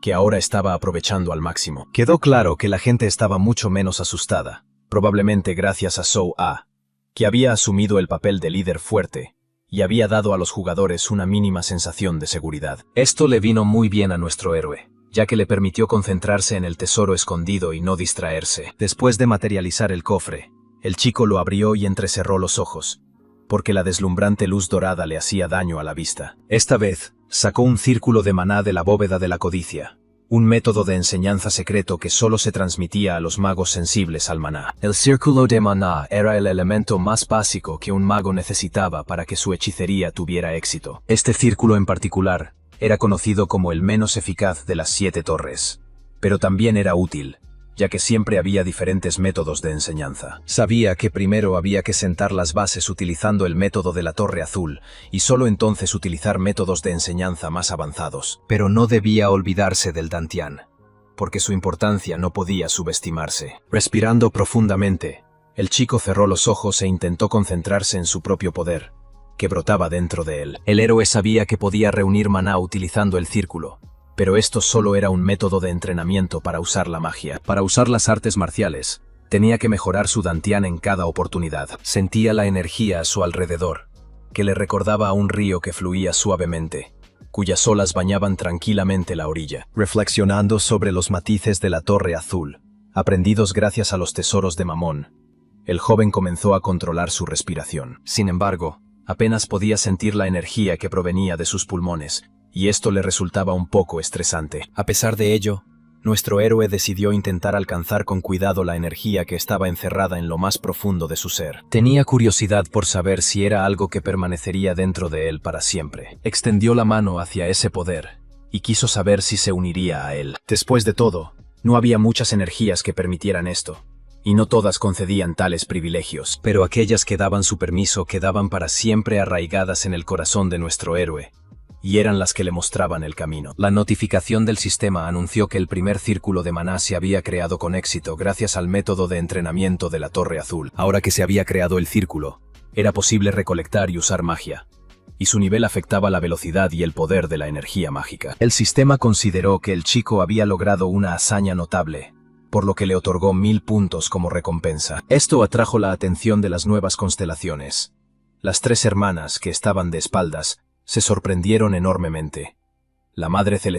Speaker 1: que ahora estaba aprovechando al máximo. Quedó claro que la gente estaba mucho menos asustada, probablemente gracias a Soa, que había asumido el papel de líder fuerte, y había dado a los jugadores una mínima sensación de seguridad. Esto le vino muy bien a nuestro héroe, ya que le permitió concentrarse en el tesoro escondido y no distraerse. Después de materializar el cofre, el chico lo abrió y entrecerró los ojos, porque la deslumbrante luz dorada le hacía daño a la vista. Esta vez, sacó un círculo de maná de la bóveda de la codicia, un método de enseñanza secreto que solo se transmitía a los magos sensibles al maná. El círculo de maná era el elemento más básico que un mago necesitaba para que su hechicería tuviera éxito. Este círculo en particular era conocido como el menos eficaz de las 7 torres, pero también era útil, ya que siempre había diferentes métodos de enseñanza. Sabía que primero había que sentar las bases utilizando el método de la torre azul, y solo entonces utilizar métodos de enseñanza más avanzados. Pero no debía olvidarse del Dantian, porque su importancia no podía subestimarse. Respirando profundamente, el chico cerró los ojos e intentó concentrarse en su propio poder, que brotaba dentro de él. El héroe sabía que podía reunir maná utilizando el círculo, pero esto solo era un método de entrenamiento para usar la magia. Para usar las artes marciales, tenía que mejorar su Dantian en cada oportunidad. Sentía la energía a su alrededor, que le recordaba a un río que fluía suavemente, cuyas olas bañaban tranquilamente la orilla. Reflexionando sobre los matices de la torre azul, aprendidos gracias a los tesoros de Mamón, el joven comenzó a controlar su respiración. Sin embargo, apenas podía sentir la energía que provenía de sus pulmones, y esto le resultaba un poco estresante. A pesar de ello, nuestro héroe decidió intentar alcanzar con cuidado la energía que estaba encerrada en lo más profundo de su ser. Tenía curiosidad por saber si era algo que permanecería dentro de él para siempre. Extendió la mano hacia ese poder, y quiso saber si se uniría a él. Después de todo, no había muchas energías que permitieran esto, y no todas concedían tales privilegios, pero aquellas que daban su permiso quedaban para siempre arraigadas en el corazón de nuestro héroe, y eran las que le mostraban el camino. La notificación del sistema anunció que el primer círculo de maná se había creado con éxito gracias al método de entrenamiento de la Torre Azul. Ahora que se había creado el círculo, era posible recolectar y usar magia, y su nivel afectaba la velocidad y el poder de la energía mágica. El sistema consideró que el chico había logrado una hazaña notable, por lo que le otorgó 1000 puntos como recompensa. Esto atrajo la atención de las nuevas constelaciones. Las 3 hermanas, que estaban de espaldas, se sorprendieron enormemente. La Madre Celestial